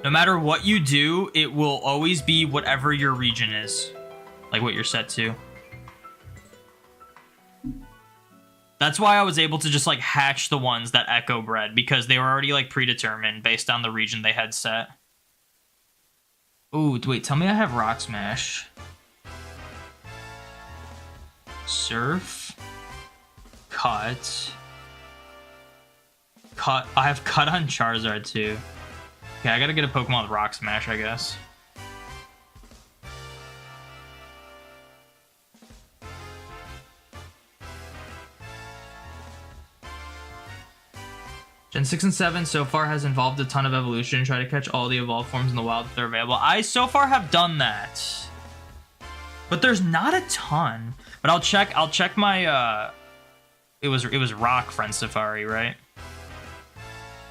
No matter what you do, it will always be whatever your region is. Like what you're set to. That's why I was able to just like hatch the ones that Echo bred, because they were already like predetermined based on the region they had set. Ooh, wait, tell me I have Rock Smash. Surf. Cut. I have Cut on Charizard too. Okay, I gotta get a Pokemon with Rock Smash, I guess. Gen 6 and 7 so far has involved a ton of evolution. Try to catch all the evolved forms in the wild if they're available. I so far have done that. But there's not a ton. But I'll check my it was Rock Friend Safari, right?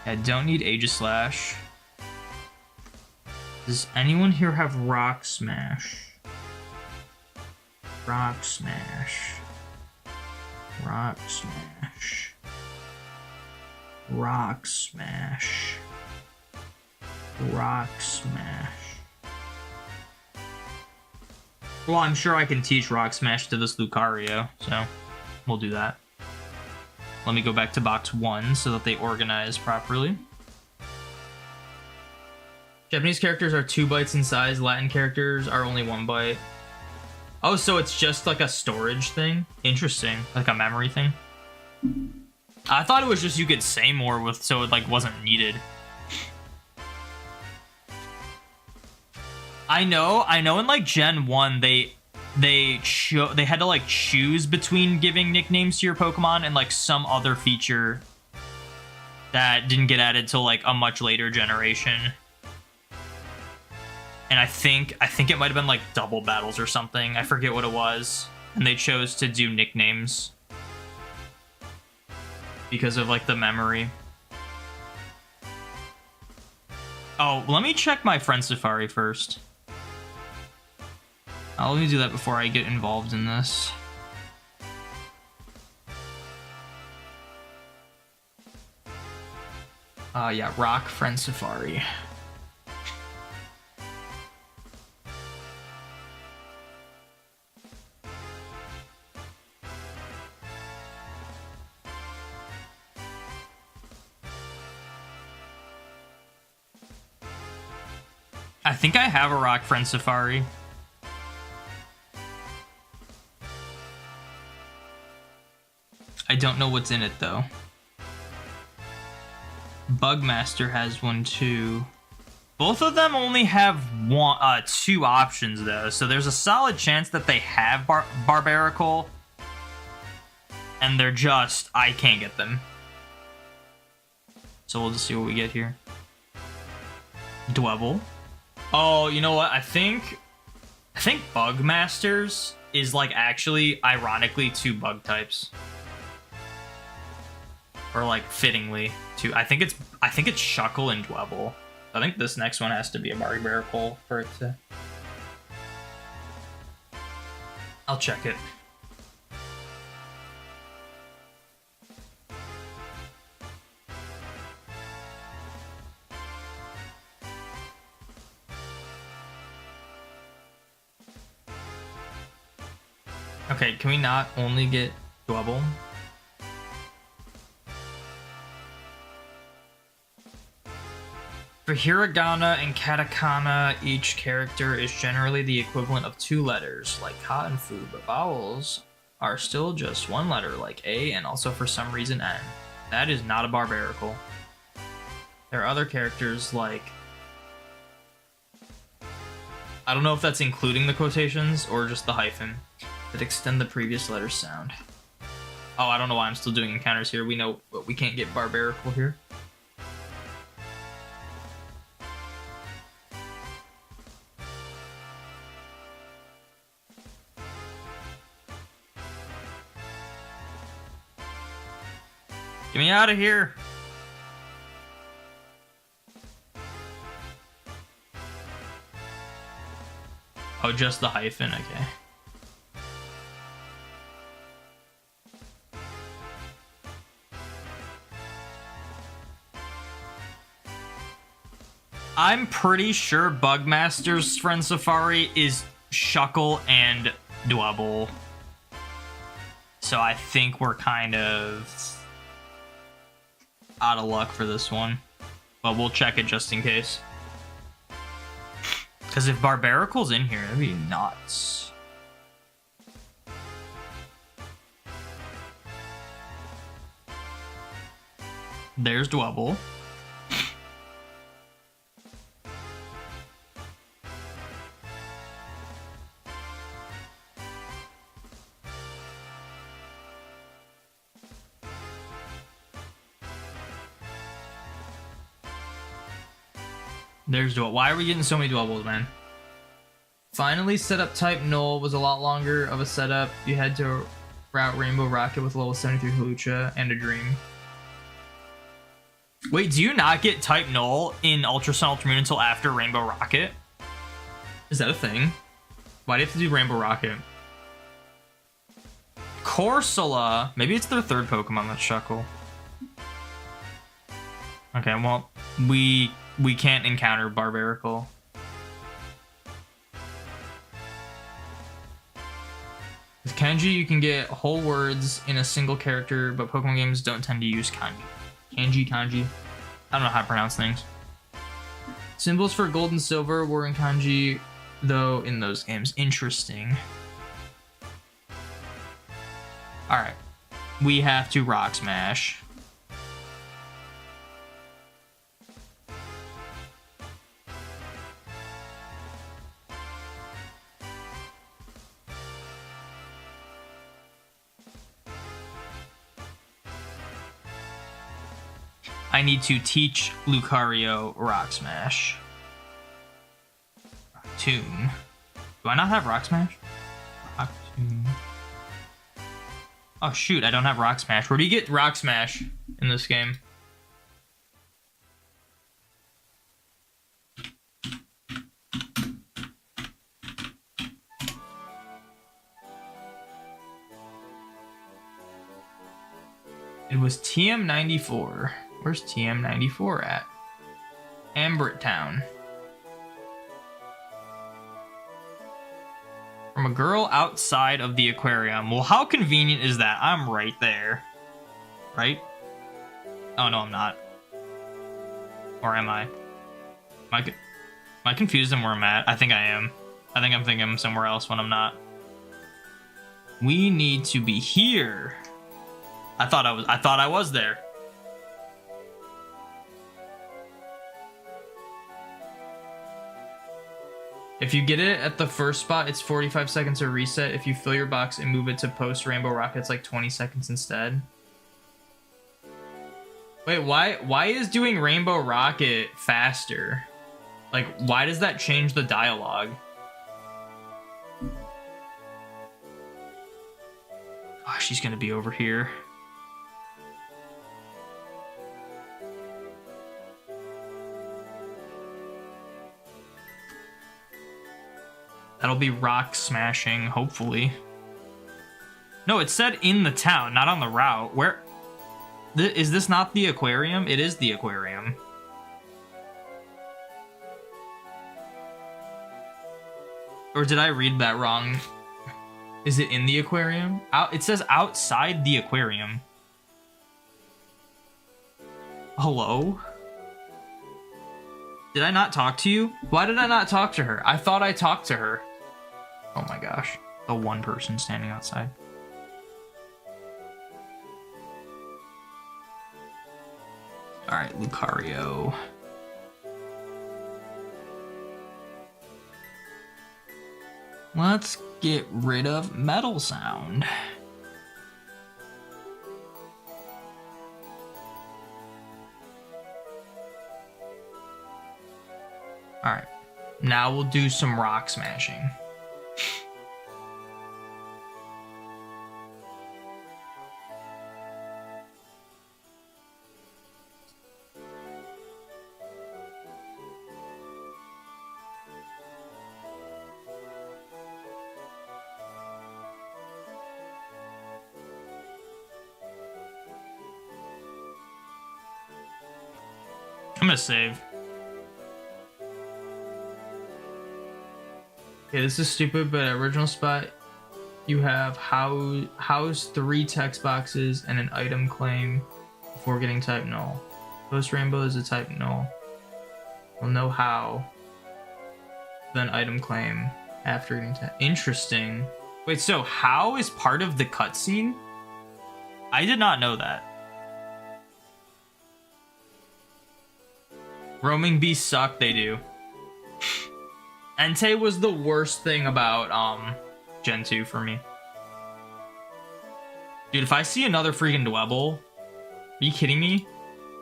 I don't need Aegislash. Does anyone here have Rock Smash? Rock Smash. Rock Smash. Rock Smash. Rock Smash. Well, I'm sure I can teach Rock Smash to this Lucario, so we'll do that. Let me go back to box 1 so that they organize properly. Japanese characters are 2 bytes in size. Latin characters are only 1 byte. Oh, so it's just like a storage thing? Interesting. Like a memory thing? I thought it was just you could say more with, so it like wasn't needed. I know in like Gen 1 they had to like choose between giving nicknames to your Pokemon and like some other feature that didn't get added till like a much later generation. And I think it might have been like double battles or something. I forget what it was. And they chose to do nicknames because of like the memory. Oh, let me check my Friend Safari first. Let me do that before I get involved in this. Yeah, Rock Friend Safari. I think I have a Rock Friend Safari. I don't know what's in it though. Bugmaster has one too. Both of them only have 2 options though, so there's a solid chance that they have Barbaracle, and they're just, I can't get them. So we'll just see what we get here. Dwebble. Oh, you know what? I think Bugmasters is like actually, ironically, 2 bug types. Or like fittingly, 2. I think it's Shuckle and Dwebble. I think this next one has to be a Barbaracle for it to. I'll check it. Okay, can we not only get Dwebble? For hiragana and katakana, each character is generally the equivalent of 2 letters, like ka and fu, but vowels are still just 1 letter, like A and also for some reason N. That is not a Barbaracle. There are other characters like I don't know if that's including the quotations or just the hyphen that extend the previous letter's sound. Oh, I don't know why I'm still doing encounters here. We know, but we can't get Barbaracle here. Get me out of here. Oh, just the hyphen, okay. I'm pretty sure Bugmaster's Friend Safari is Shuckle and Dwebble. So I think we're kind of out of luck for this one. But we'll check it just in case. Because if Barbaracle's in here, that'd be nuts. There's Dwebble. There's Dwebble. Why are we getting so many Dwebbles, man? Finally, setup type null was a lot longer of a setup. You had to route Rainbow Rocket with level 73 Hawlucha and a Dream. Wait, do you not get type null in Ultra Sun Ultra Moon until after Rainbow Rocket? Is that a thing? Why do you have to do Rainbow Rocket? Corsola. Maybe it's their third Pokemon that's Shuckle. Okay, well, we can't encounter Barbaracle. With kanji, you can get whole words in a single character, but Pokemon games don't tend to use kanji. Kanji. I don't know how to pronounce things. Symbols for gold and silver were in kanji, though, in those games. Interesting. Alright. We have to Rock Smash. I need to teach Lucario Rock Smash. Rock Tomb. Do I not have Rock Smash? Rock Tomb. Oh shoot, I don't have Rock Smash. Where do you get Rock Smash in this game? It was TM94. Where's TM94 at? Ambrit Town. From a girl outside of the aquarium. Well, how convenient is that? I'm right there. Right? Oh, no, I'm not. Or am I? Am I confused on where I'm at? I think I am. I think I'm thinking I'm somewhere else when I'm not. We need to be here. I thought I was there. If you get it at the first spot, it's 45 seconds to reset. If you fill your box and move it to post Rainbow Rocket, it's like 20 seconds instead. Wait, why is doing Rainbow Rocket faster? Like, why does that change the dialogue? Oh, she's gonna be over here. That'll be rock smashing, hopefully. No, it said in the town, not on the route. Where? Is this not the aquarium? It is the aquarium. Or did I read that wrong? Is it in the aquarium? It says outside the aquarium. Hello? Did I not talk to you? Why did I not talk to her? I thought I talked to her. Oh my gosh. The one person standing outside. Alright, Lucario. Let's get rid of metal sound. Alright. Now we'll do some rock smashing. I'm gonna save. Okay, this is stupid, but original spot, you have house 3 text boxes and an item claim before getting type null. Post rainbow is a type null. We'll know how. Then item claim after getting type. Interesting. Wait, so how is part of the cutscene? I did not know that. Roaming beasts suck, they do. Entei was the worst thing about Gen 2 for me. Dude, if I see another freaking Dwebble, are you kidding me?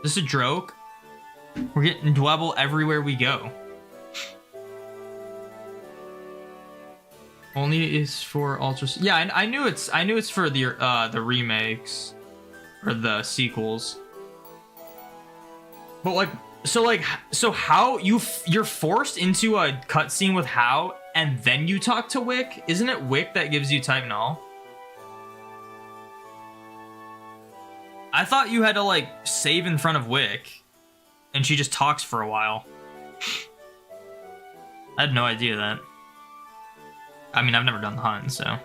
Is this a joke? We're getting Dwebble everywhere we go. Only is for Ultra. Yeah, I knew it's for the remakes or the sequels. But like. So how you're forced into a cutscene with How, and then you talk to Wick? Isn't it Wick that gives you type null? I thought you had to like save in front of Wick, and she just talks for a while. I had no idea that. I mean, I've never done the hunt, so.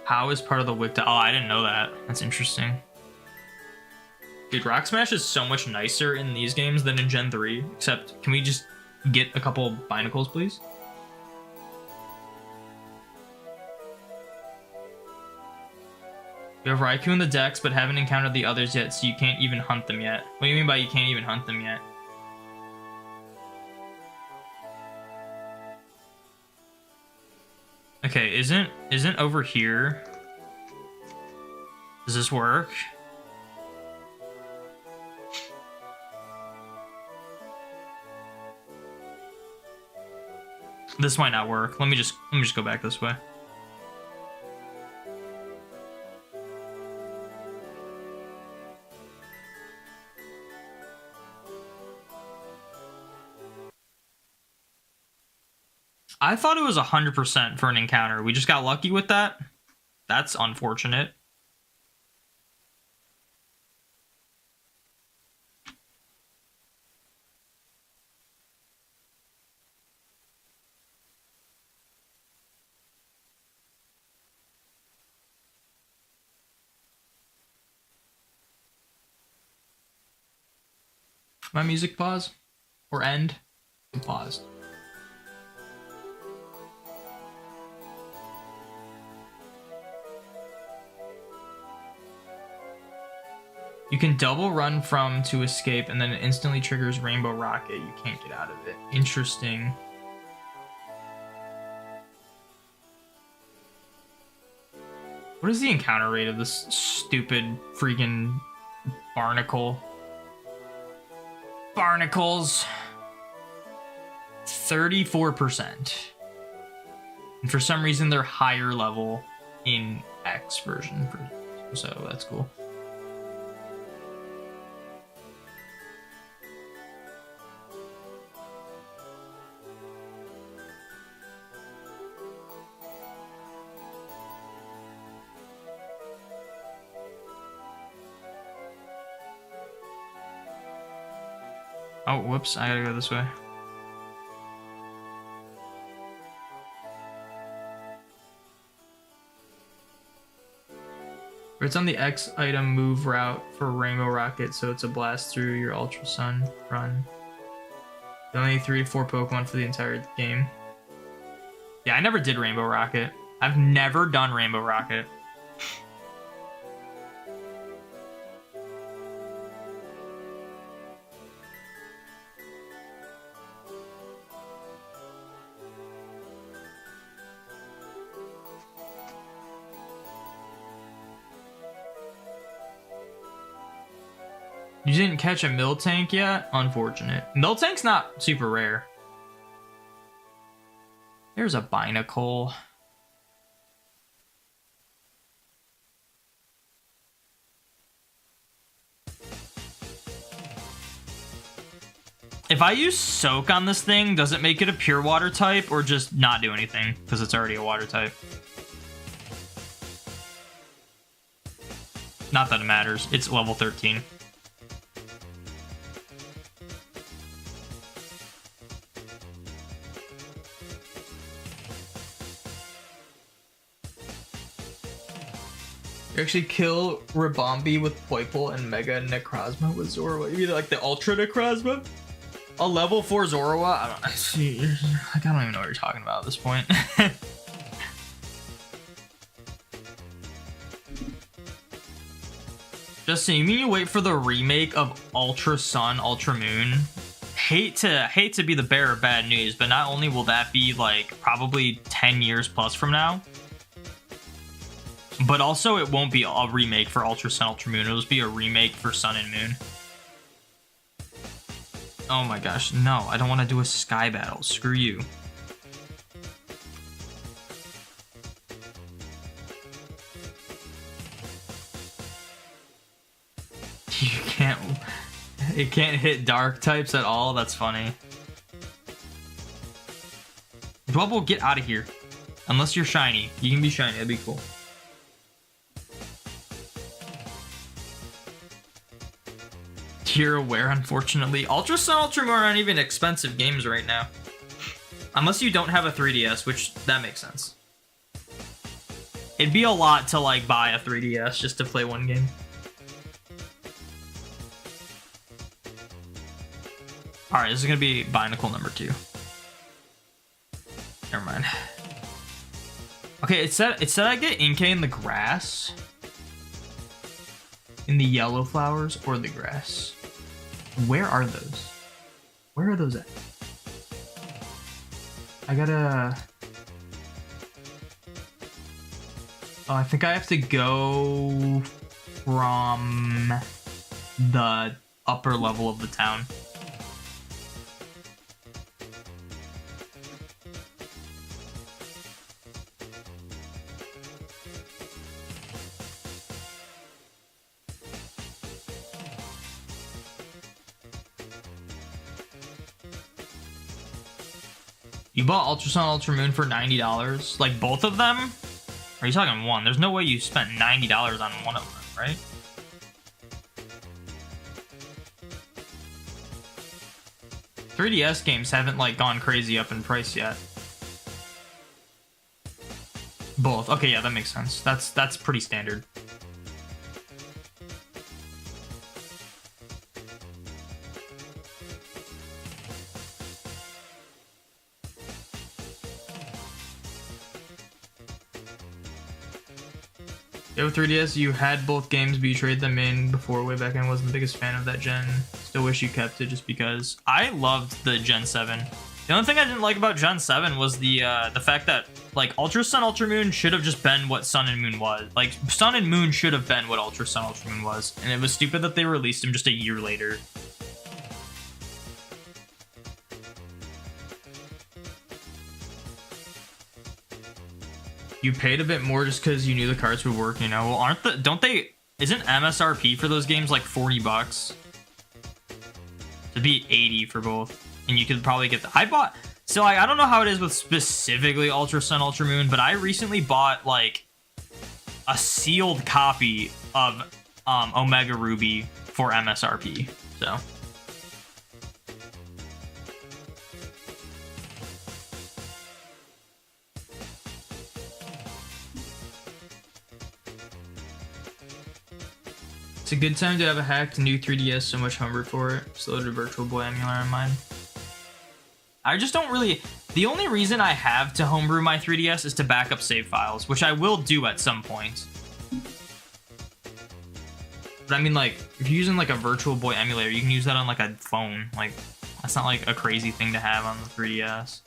How is part of the Wick? Oh, I didn't know that. That's interesting. Dude, Rock Smash is so much nicer in these games than in Gen 3. Except, can we just get a couple Binacles, please? You have Raikou in the Dex, but haven't encountered the others yet, so you can't even hunt them yet. What do you mean by you can't even hunt them yet? Okay, isn't over here? Does this work? This might not work. Let me just go back this way. I thought it was 100% for an encounter. We just got lucky with that. That's unfortunate. My music pause? Or end? Pause. You can double run from to escape, and then it instantly triggers Rainbow Rocket. You can't get out of it. Interesting. What is the encounter rate of this stupid freaking Barnacle? Barnacles. 34%. And for some reason, they're higher level in X version. So that's cool. Oh, whoops, I gotta go this way. It's on the X item move route for Rainbow Rocket, so it's a blast through your Ultra Sun run. Only 3 to 4 Pokemon for the entire game. Yeah, I never did Rainbow Rocket. I've never done Rainbow Rocket. You didn't catch a Miltank yet? Unfortunate. Miltank's not super rare. There's a Binacle. If I use Soak on this thing, does it make it a pure water type or just not do anything? Because it's already a water type. Not that it matters. It's level 13. You actually kill Ribombee with Poipole and Mega Necrozma with Zorua. You mean like the Ultra Necrozma? A level 4 Zorua? I don't even know what you're talking about at this point. Justin, you mean you wait for the remake of Ultra Sun, Ultra Moon? Hate to be the bearer of bad news, but not only will that be like probably 10 years plus from now, but also it won't be a remake for Ultra Sun, Ultra Moon. It'll just be a remake for Sun and Moon. Oh my gosh, no, I don't want to do a sky battle. Screw you. It can't hit dark types at all. That's funny. Dwebble, get out of here. Unless you're shiny. You can be shiny, that'd be cool. You're aware, unfortunately. Ultra Sun, Ultra Moon aren't even expensive games right now. Unless you don't have a 3DS, which that makes sense. It'd be a lot to like buy a 3DS just to play one game. Alright, this is gonna be Binacle number 2. Never mind. Okay, it said I get Inkay in the grass. In the yellow flowers or the grass. Where are those? Where are those at? I gotta... Oh, I think I have to go from the upper level of the town. You bought Ultra Sun, Ultra Moon for $90? Like both of them? Or are you talking one? There's no way you spent $90 on one of them, right? $3DS games haven't like gone crazy up in price yet. Both. Okay, yeah, that makes sense. That's pretty standard. Yo, 3DS, you had both games, but you traded them in before way back. I wasn't the biggest fan of that gen. Still wish you kept it just because I loved the Gen 7. The only thing I didn't like about Gen 7 was the fact that like Ultra Sun, Ultra Moon should have just been what Sun and Moon was. Like Sun and Moon should have been what Ultra Sun, Ultra Moon was, and it was stupid that they released them just a year later. You paid a bit more just because you knew the cards would work, you know? Well, isn't MSRP for those games like $40? It'd be 80 for both. And you could probably get so like, I don't know how it is with specifically Ultra Sun, Ultra Moon, but I recently bought like a sealed copy of Omega Ruby for MSRP, so. It's a good time to have a hacked new 3DS, so much hunger for it. Just loaded a Virtual Boy emulator on mine. I just don't really... The only reason I have to homebrew my 3DS is to back up save files, which I will do at some point. But I mean, like, if you're using like a Virtual Boy emulator, you can use that on like a phone. Like, that's not like a crazy thing to have on the 3DS.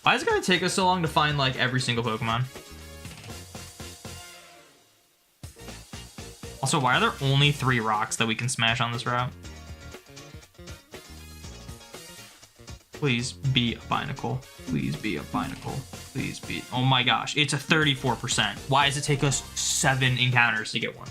Why is it gonna take us so long to find like every single Pokemon? Also, why are there only 3 rocks that we can smash on this route? Please be a Binacle. Please be a Binacle. Please be. Oh my gosh, it's a 34%. Why does it take us 7 encounters to get one?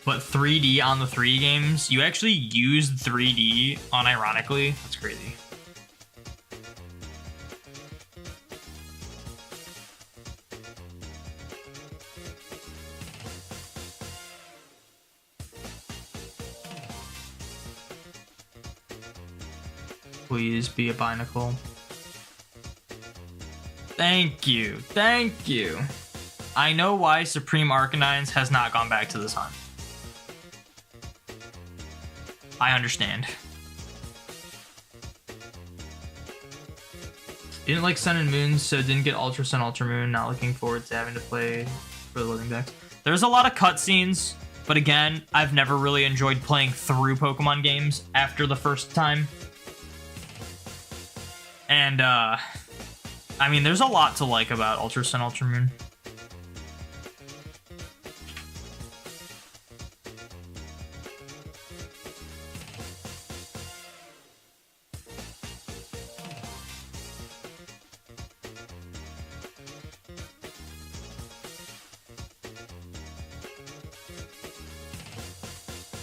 But 3D on the 3 games, you actually used 3D unironically. That's crazy. Please be a Binacle. Thank you. Thank you. I know why Supreme Arcanines has not gone back to this hunt. I understand. Didn't like Sun and Moon, so didn't get Ultra Sun, Ultra Moon. Not looking forward to having to play for the Living Dex. There's a lot of cutscenes, but again, I've never really enjoyed playing through Pokemon games after the first time. And, I mean, there's a lot to like about Ultra Sun, Ultra Moon.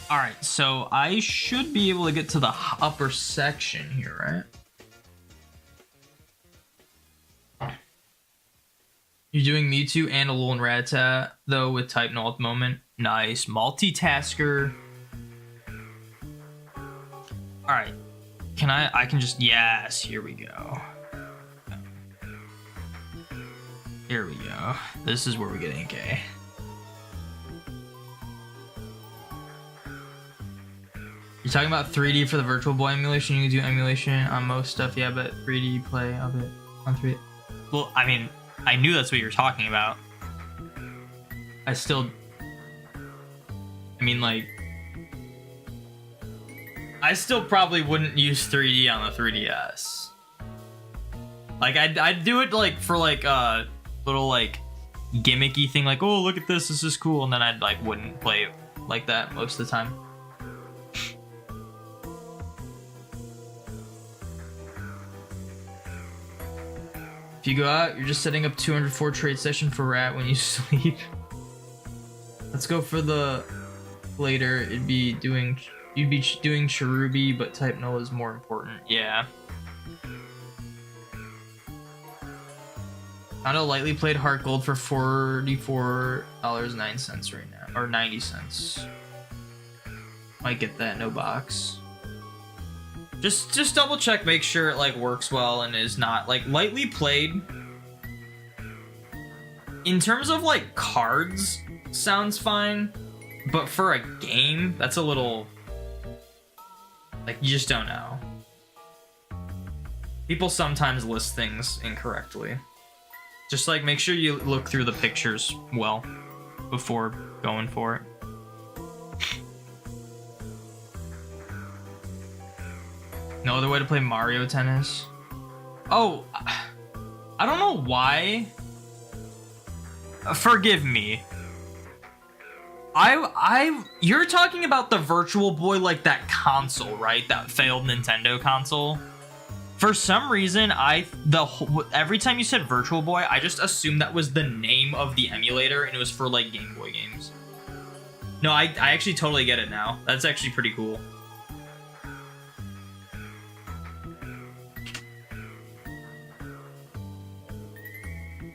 Alright, so I should be able to get to the upper section here, right? You're doing Mewtwo and a Alolan Rattata, though, with Type Null at the moment. Nice. Multitasker. Alright. I can just... Yes, here we go. Here we go. This is where we get Inkay. You're talking about 3D for the Virtual Boy emulation? You can do emulation on most stuff, yeah, but 3D play of it on 3D. Well, I mean... I knew that's what you were talking about. I mean, like... I still probably wouldn't use 3D on the 3DS. Like, I'd do it, like, for, like, a little, like, gimmicky thing. Like, oh, look at this, this is cool. And then I'd, like, wouldn't play it like that most of the time. If you go out, you're just setting up 204 trade session for Rat when you sleep. Let's go for the later. You'd be doing Cherubi, but Type Null is more important. Yeah. Found a lightly played Heart Gold for $44.09 right now, or 90 cents. Might get that, no box. Just double check, make sure it like works well and is not like lightly played. In terms of like cards, sounds fine, but for a game, that's a little like you just don't know. People sometimes list things incorrectly. Just like make sure you look through the pictures well before going for it. No other way to play Mario Tennis? Oh, I don't know why. Forgive me. You're talking about the Virtual Boy, like that console, right? That failed Nintendo console. For some reason, every time you said Virtual Boy, I just assumed that was the name of the emulator and it was for like Game Boy games. No, I actually totally get it now. That's actually pretty cool.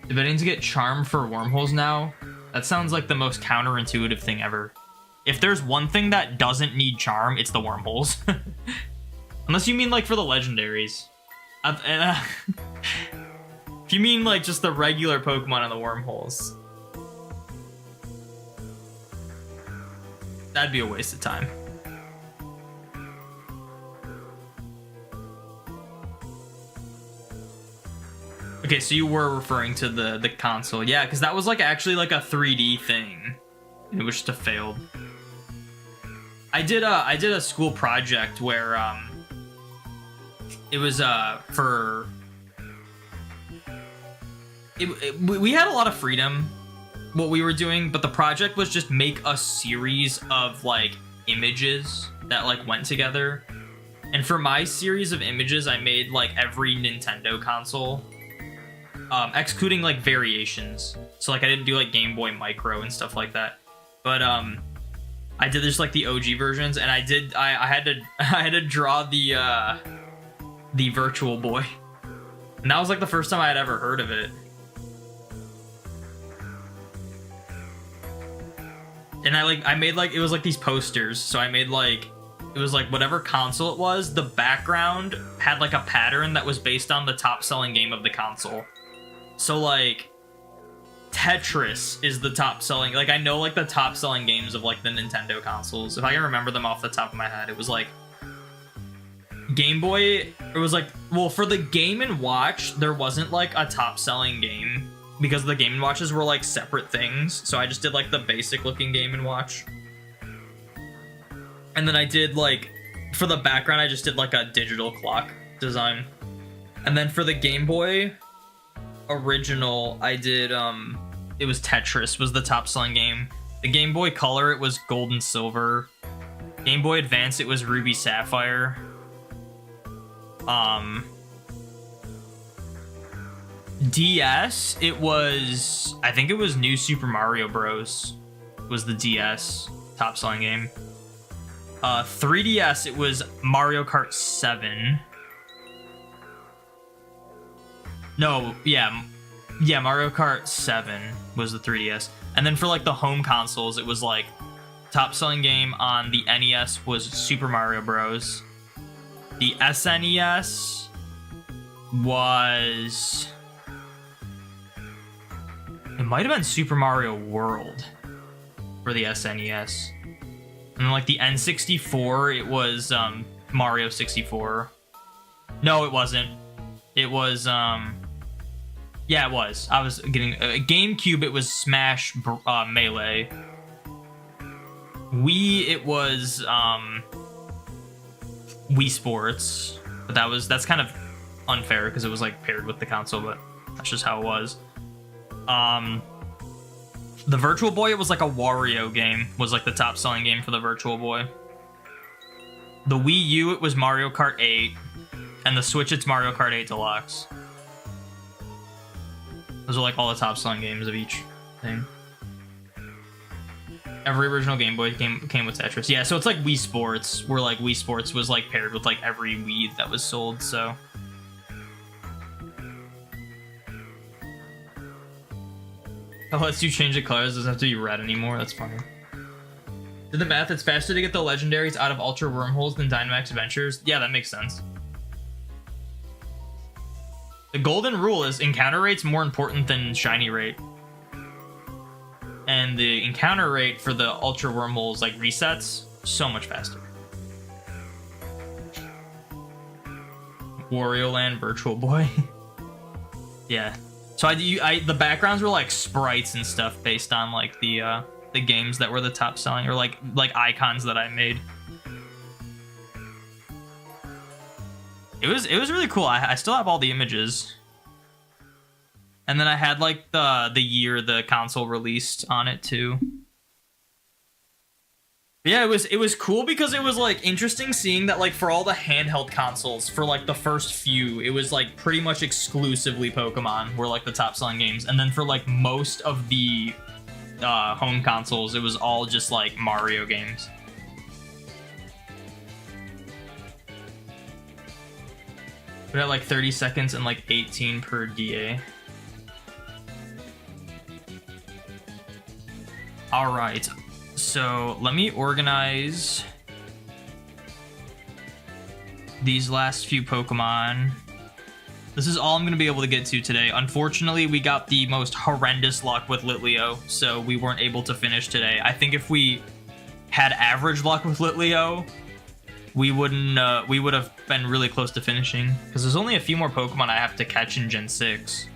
Debating to get Charm for wormholes now? That sounds like the most counterintuitive thing ever. If there's one thing that doesn't need Charm, it's the wormholes. Unless you mean like for the legendaries. If you mean like just the regular Pokemon and the wormholes, that'd be a waste of time. Okay, so you were referring to the console. Yeah, because that was like actually like a 3D thing. It was just a failed. I did a school project where it was for we had a lot of freedom what we were doing, but the project was just make a series of like images that like went together. And for my series of images, I made like every Nintendo console, excluding like variations. So like I didn't do like Game Boy Micro and stuff like that, but I did just like the OG versions, and I had to draw the Virtual Boy, and that was like the first time I had ever heard of it. And I made like, it was like these posters, so I made like, it was like whatever console it was, the background had like a pattern that was based on the top selling game of the console. So like Tetris is the top selling, like I know like the top selling games of like the Nintendo consoles. If I can remember them off the top of my head, it was like Game Boy, it was like, well, for the Game & Watch, there wasn't like a top selling game because the Game & Watches were like separate things. So I just did like the basic looking Game & Watch. And then I did like, for the background, I just did like a digital clock design. And then for the Game Boy original, I did, it was Tetris was the top selling game. The Game Boy Color, it was Gold and Silver. Game Boy Advance, it was Ruby Sapphire. DS, it was, I think it was New Super Mario Bros. Was the DS top selling game. 3DS, it was Mario Kart 7. No, yeah, Mario Kart 7 was the 3DS. And then for like the home consoles, it was like top selling game on the NES was Super Mario Bros. The SNES was, it might have been Super Mario World for the SNES. And then like the N64, it was Mario 64. No, it wasn't. It was yeah, it was. I was getting GameCube, it was Smash Melee. Wii, it was Wii Sports. But that's kind of unfair because it was like paired with the console, but that's just how it was. The Virtual Boy, it was like a Wario game, was like the top selling game for the Virtual Boy. The Wii U, it was Mario Kart 8. And the Switch, it's Mario Kart 8 Deluxe. Those are like all the top selling games of each thing. Every original Game Boy came with Tetris. Yeah, so it's like Wii Sports, where like Wii Sports was like paired with like every Wii that was sold, so. Oh, lets you change the colors, doesn't have to be red anymore, that's funny. Did the math, it's faster to get the legendaries out of Ultra Wormholes than Dynamax Adventures? Yeah, that makes sense. The golden rule is encounter rate's more important than shiny rate. And the encounter rate for the Ultra Wormholes, like, resets, so much faster. Wario Land Virtual Boy. Yeah. So the backgrounds were like sprites and stuff based on like the games that were the top selling, or like icons that I made. It was really cool. I still have all the images. And then I had like the year the console released on it too. But yeah, it was cool because it was like interesting seeing that like for all the handheld consoles, for like the first few, it was like pretty much exclusively Pokemon were like the top selling games. And then for like most of the home consoles, it was all just like Mario games. We had like 30 seconds and like 18 per DA. All right. So let me organize these last few Pokemon. This is all I'm going to be able to get to today. Unfortunately, we got the most horrendous luck with Litleo, so we weren't able to finish today. I think if we had average luck with Litleo, we would have been really close to finishing, because there's only a few more Pokemon I have to catch in Gen 6.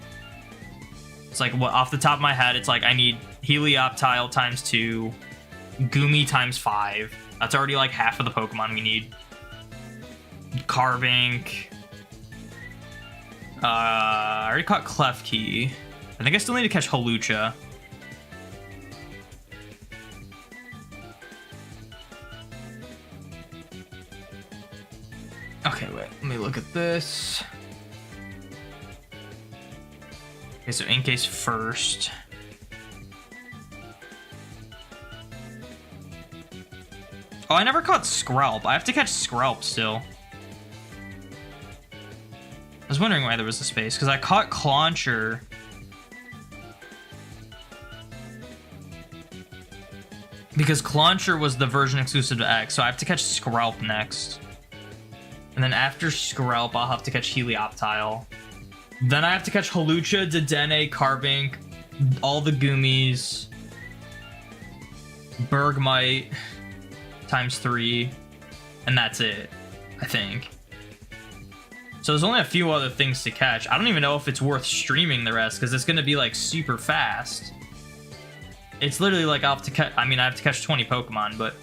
It's like, what, off the top of my head, it's like I need Helioptile ×2, Goomy ×5, That's already like half of the Pokemon we need. Carbink. I already caught Klefki. I think I still need to catch Hawlucha. Okay, wait. Let me look at this. Okay, so Inkay's first. Oh, I never caught Skrelp. I have to catch Skrelp still. I was wondering why there was a space, because I caught Clauncher. Because Clauncher was the version exclusive to X, so I have to catch Skrelp next. And then after Skrelp, I'll have to catch Helioptile. Then I have to catch Hawlucha, Dedenne, Carbink, all the Goomies, Bergmite ×3, and that's it, I think. So there's only a few other things to catch. I don't even know if it's worth streaming the rest, because it's going to be like super fast. It's literally like I'll have to catch, I mean, I have to catch 20 Pokemon, but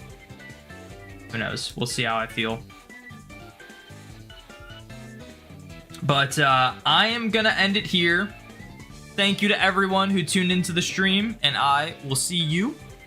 who knows? We'll see how I feel. But I am going to end it here. Thank you to everyone who tuned into the stream, and I will see you